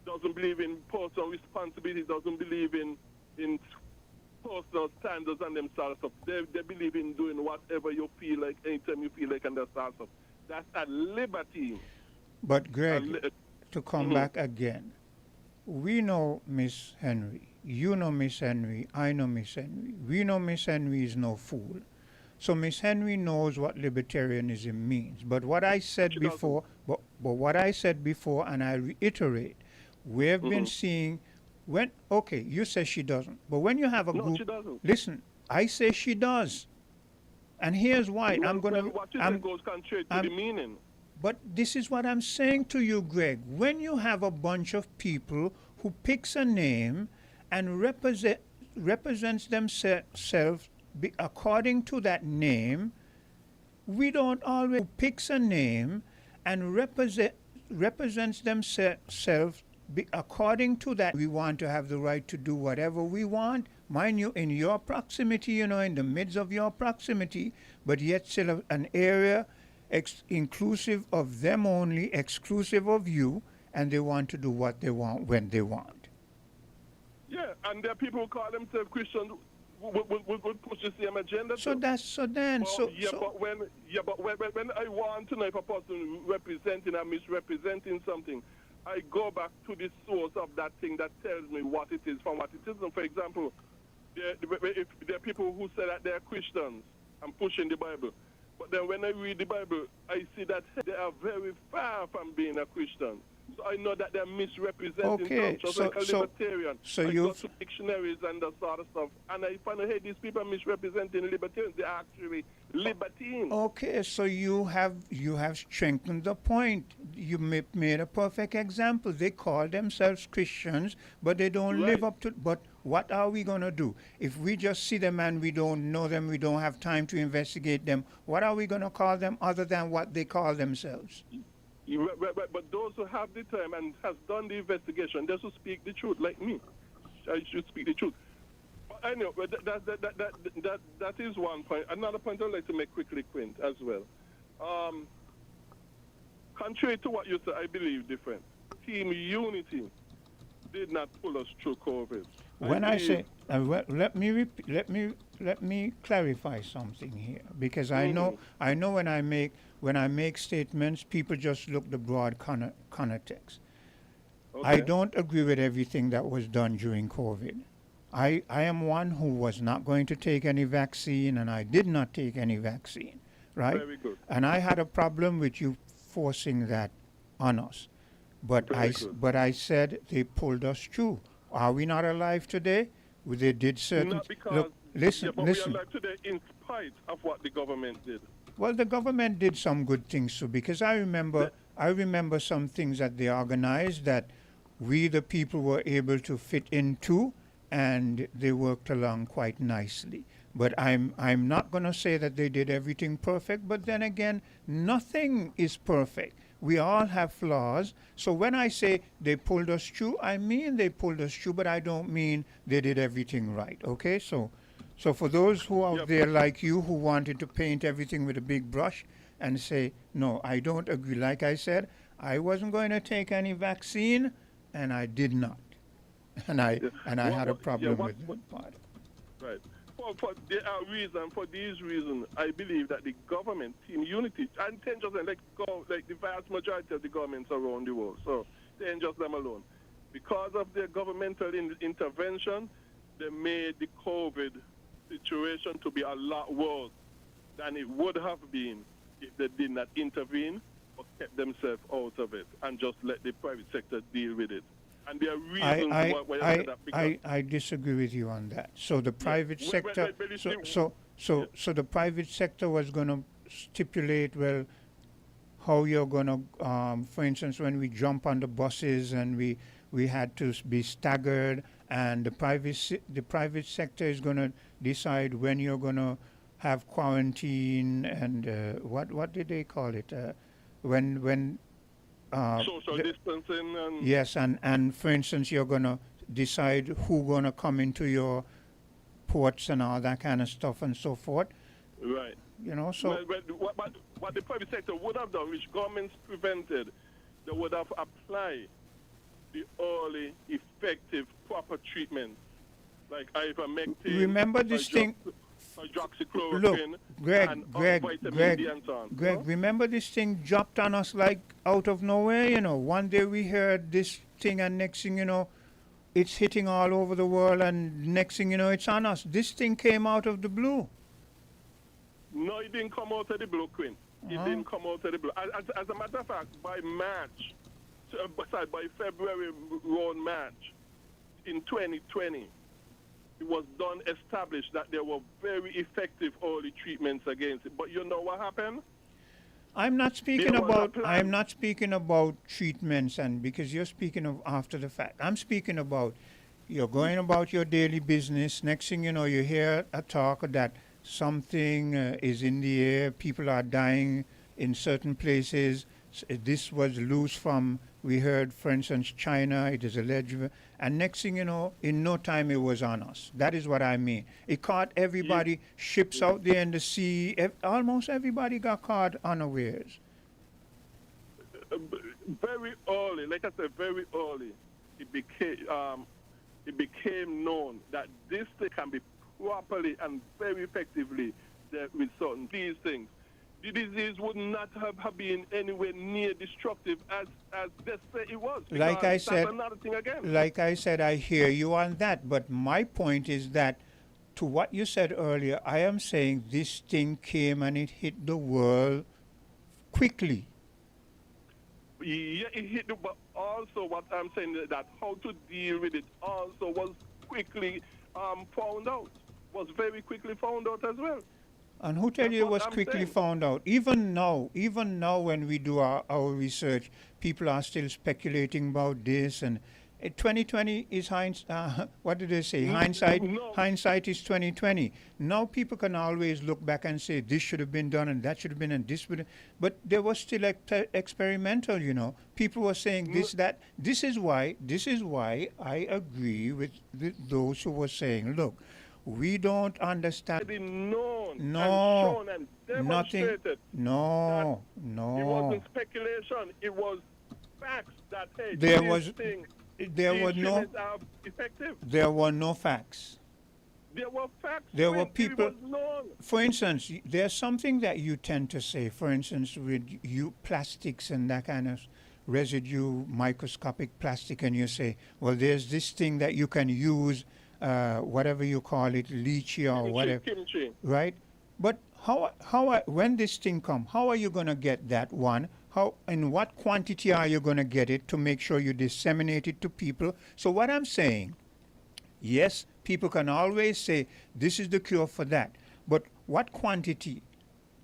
doesn't believe in personal responsibility, doesn't believe in personal standards and themselves. They believe in doing whatever you feel like, anytime you feel like, and that sort of stuff. That's a libertine. But Greg, to come back again, we know Miss Henry. You know Miss Henry. I know Miss Henry. We know Miss Henry is no fool. So Miss Henry knows what libertarianism means. But what I said before, but what I said before, and I reiterate, we've been seeing okay, you say she doesn't, but when you have a group, she doesn't. Listen, I say she does, and here's why. What you say goes contrary to the meaning. But this is what I'm saying to you, Greg. When you have a bunch of people who picks a name and represents themselves according to that name, we don't always picks a name and represents themselves according to that. We want to have the right to do whatever we want, mind you, in your proximity, in the midst of your proximity, but yet still an area inclusive of them only, exclusive of you, and they want to do what they want when they want. Yeah, and there are people who call themselves Christians would push the same agenda. But when I want to know if a person representing or misrepresenting something, I go back to the source of that thing that tells me what it is from what it isn't. For example, if there are people who say that they're Christians and pushing the Bible, but then when I read the Bible, I see that they are very far from being a Christian. So I know that they're misrepresenting some, just like a libertarian. I go to dictionaries and that sort of stuff, and I find out, hey, these people are misrepresenting libertarians. They're actually libertines. Okay, so you have strengthened the point. You made a perfect example. They call themselves Christians, but they don't live up to. But what are we going to do? If we just see them and we don't know them, we don't have time to investigate them, what are we going to call them other than what they call themselves? But those who have the time and has done the investigation, they should speak the truth, like me. I should speak the truth. But anyway, that is one point. Another point I'd like to make quickly, Quint, as well. Contrary to what you said, I believe different. Team Unity did not pull us through COVID. When I say, let me clarify something here, because I know when I make statements, people just look the broad context. Okay. I don't agree with everything that was done during COVID. I am one who was not going to take any vaccine, and I did not take any vaccine, right? Very good. And I had a problem with you forcing that on us. But I said they pulled us through. Are we not alive today? They did certain. Not because. Look, listen. We are alive today in spite of what the government did. Well, the government did some good things too, because I remember some things that they organized that we, the people, were able to fit into, and they worked along quite nicely. But I'm not going to say that they did everything perfect. But then again, nothing is perfect. We all have flaws. So when I say they pulled us through, I mean they pulled us through, but I don't mean they did everything right. Okay? So for those who are out there like you who wanted to paint everything with a big brush and say, no, I don't agree. Like I said, I wasn't going to take any vaccine, and I did not. And I had a problem with that part. Right. For these reasons, I believe that the government, Team Unity, and then just like the vast majority of the governments around the world, so they ain't just them alone. Because of their governmental intervention, they made the COVID situation to be a lot worse than it would have been if they did not intervene or kept themselves out of it and just let the private sector deal with it. And there are reasons why I said that. I disagree with you on that. So the private sector, so the private sector was going to stipulate, well, how you're going to, for instance, when we jump on the buses and we had to be staggered, and the private sector is going to decide when you're going to have quarantine and what did they call it? When social distancing and yes, and for instance, you're going to decide who's going to come into your ports and all that kind of stuff and so forth. Right. You know, so what the private sector would have done, which governments prevented, they would have applied the early, effective, proper treatment, like ivermectin. Remember this thing. Hydroxychloroquine. Look, Greg, and vitamin D and so on. Greg, remember this thing dropped on us like out of nowhere, you know. One day we heard this thing and next thing you know, it's hitting all over the world and next thing you know, it's on us. This thing came out of the blue. No, it didn't come out of the blue, Quinn. It didn't come out of the blue. As a matter of fact, by March, by February, around March, in 2020, it was done, established that there were very effective early treatments against it. But you know what happened? I'm not speaking about treatments, and because you're speaking of after the fact. I'm speaking about you're going about your daily business. Next thing you know, you hear a talk that something is in the air. People are dying in certain places. This was loose from, we heard, for instance, China. It is alleged. And next thing you know, in no time it was on us. That is what I mean. It caught everybody, ships out there in the sea. Almost everybody got caught unawares. Very early, like I said, very early, it became known that this thing can be properly and very effectively dealt with certain these things. The disease would not have been anywhere near destructive as they say it was. Like I said, that's another thing again. Like I said, I hear you on that. But my point is that, to what you said earlier, I am saying this thing came and it hit the world quickly. Yeah, it hit, but also what I'm saying is that how to deal with it also was quickly found out. Was very quickly found out as well. And who tell you it was quickly found out? Even now when we do our research, people are still speculating about this. And 2020 is what did they say? Hindsight is 2020. Now people can always look back and say this should have been done and that should have been and this would. But there was still experimental. You know, people were saying this, that. This is why I agree with those who were saying, look, we don't understand. No, nothing. No. It wasn't speculation. It was facts that hey, there these was things, there these were no treatments are effective. There were no facts. There were facts. There were It people. was known. For instance, there's something that you tend to say. For instance, with plastics and that kind of residue, microscopic plastic, and you say, well, there's this thing that you can use. Whatever you call it, lychee or whatever, kimchi. Right? But when this thing come, how are you going to get that one? How, in what quantity are you going to get it to make sure you disseminate it to people? So what I'm saying, yes, people can always say this is the cure for that, but what quantity?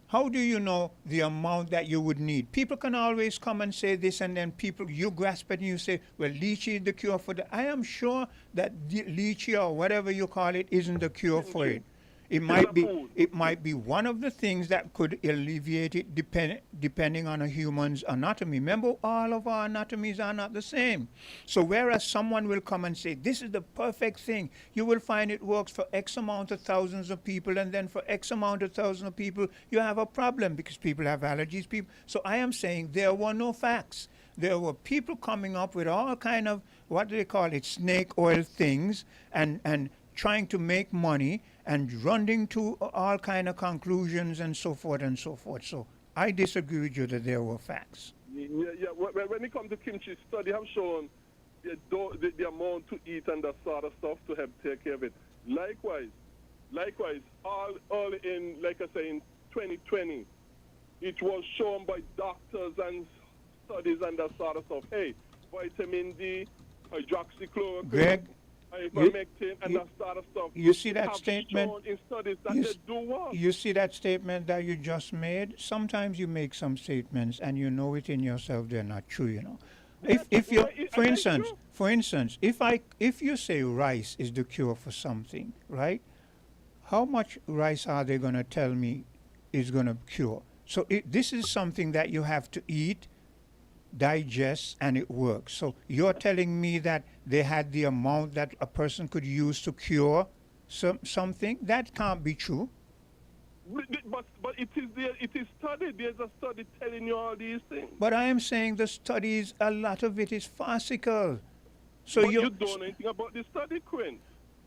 How do you know the amount that you would need? People can always come and say this, and then you grasp it and you say, well, lychee is the cure for that. I am sure that lychee or whatever you call it isn't the cure for it. It might be one of the things that could alleviate it depending on a human's anatomy. Remember, all of our anatomies are not the same. So whereas someone will come and say, this is the perfect thing, you will find it works for X amount of thousands of people, and then for X amount of thousands of people, you have a problem because people have allergies. So I am saying there were no facts. There were people coming up with all kind of, what do they call it, snake oil things, and trying to make money and running to all kind of conclusions and so forth and so forth. So I disagree with you that there were facts. Yeah. When it comes to kimchi, study have shown the amount to eat and that sort of stuff to help take care of it. Likewise, all in, like I say, in 2020, it was shown by doctors and studies and that sort of stuff. Hey, vitamin D, hydroxychloroquine, Greg, ivermectin, and that sort of stuff. You see that statement? Shown in studies that they do work. You see that statement that you just made? Sometimes you make some statements and you know it in yourself they're not true, you know. If you, for instance, if you say rice is the cure for something, right? How much rice are they going to tell me is going to cure? So this is something that you have to eat, digest, and it works. So you're telling me that they had the amount that a person could use to cure something that can't be true. But it is there. It is studied. There's a study telling you all these things. But I am saying the studies, a lot of it is farcical. So but you don't know anything about the study, Quinn.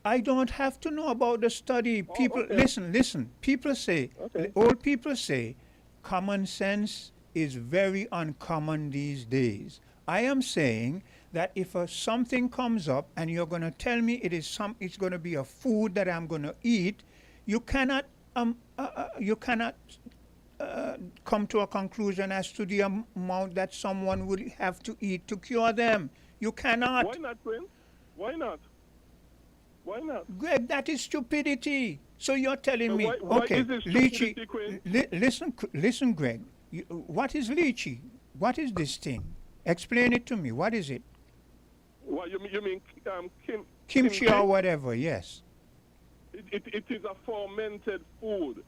I don't have to know about the study. People, okay. listen. People say, old people say, common sense is very uncommon these days. I am saying that if something comes up and you're going to tell me it's going to be a food that I'm going to eat, you cannot come to a conclusion as to the amount that someone will have to eat to cure them. You cannot. Why not, Quinn? Why not? Why not? Greg, that is stupidity. So you're telling me, why okay, is it lychee. stupidity, Quinn? Listen, Greg. What is lychee? What is this thing? Explain it to me. What is it? What you mean Kimchi or whatever? Yes. It is a fermented food.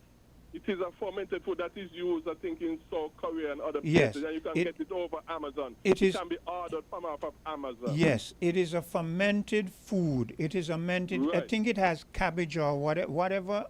It is a fermented food that is used, I think, in South Korea and other Yes, places, and you can get it over Amazon. It can be ordered from off of Amazon. Yes, it is a fermented food. It is a fermented. I Right. think it has cabbage or whatever.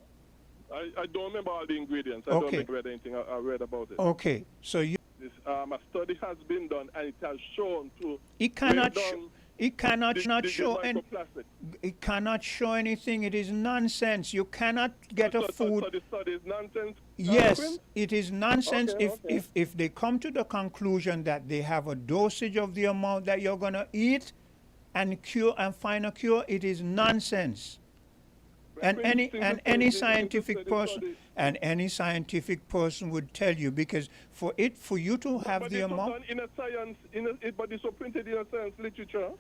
I don't remember all the ingredients. I Okay. don't think I read anything. I read about it. Okay, so you. This, a study has been done, and it has shown to. It cannot. break down It cannot the show any. microplastic. It cannot show anything. It is nonsense. You cannot get a food. So the study is nonsense? Yes, Quinn? it is nonsense. Okay, okay. If they come to the conclusion that they have a dosage of the amount that you're gonna eat, and find a cure, it is nonsense. And any scientific person would tell you, because for you to have but the it's amount. done in a science, but it's so printed in a science literature.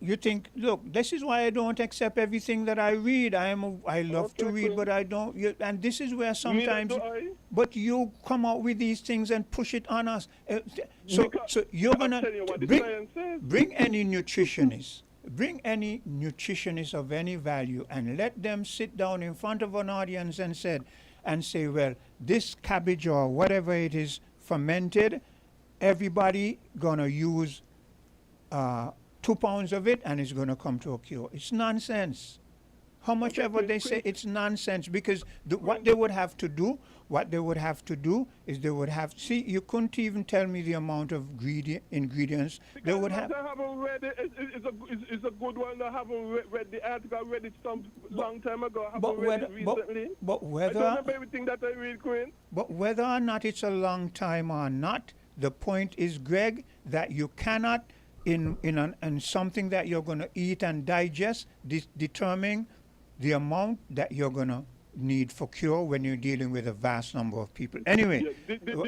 You think, look, this is why I don't accept everything that I read. I love to read, but I don't. And this is where sometimes. But you come out with these things and push it on us. So you're gonna bring any nutritionist. Bring any nutritionist of any value and let them sit down in front of an audience and say, well, this cabbage or whatever it is fermented, everybody gonna use 2 pounds of it and it's gonna come to a cure. It's nonsense. How much ever they say, it's nonsense, because what they would have to do is they would have, see, you couldn't even tell me the amount of ingredients. They would have. I haven't read it. It's a good one. I haven't read the article. I read it some long time ago. I haven't read it recently. But whether, I don't remember everything that I read, Quinn. But whether or not it's a long time or not, the point is, Greg, that you cannot, in something that you're going to eat and digest, determine the amount that you're going to need for cure when you're dealing with a vast number of people. Anyway,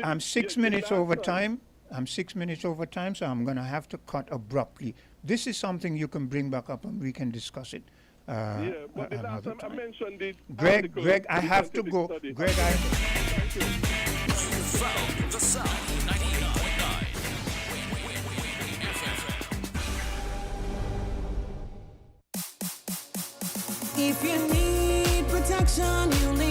I'm 6 minutes over time. I'm 6 minutes over time, so I'm going to have to cut abruptly. This is something you can bring back up and we can discuss it. But the last time I mentioned it. Greg, I have to go. Greg, Follow the South 98.9. If you need protection, you need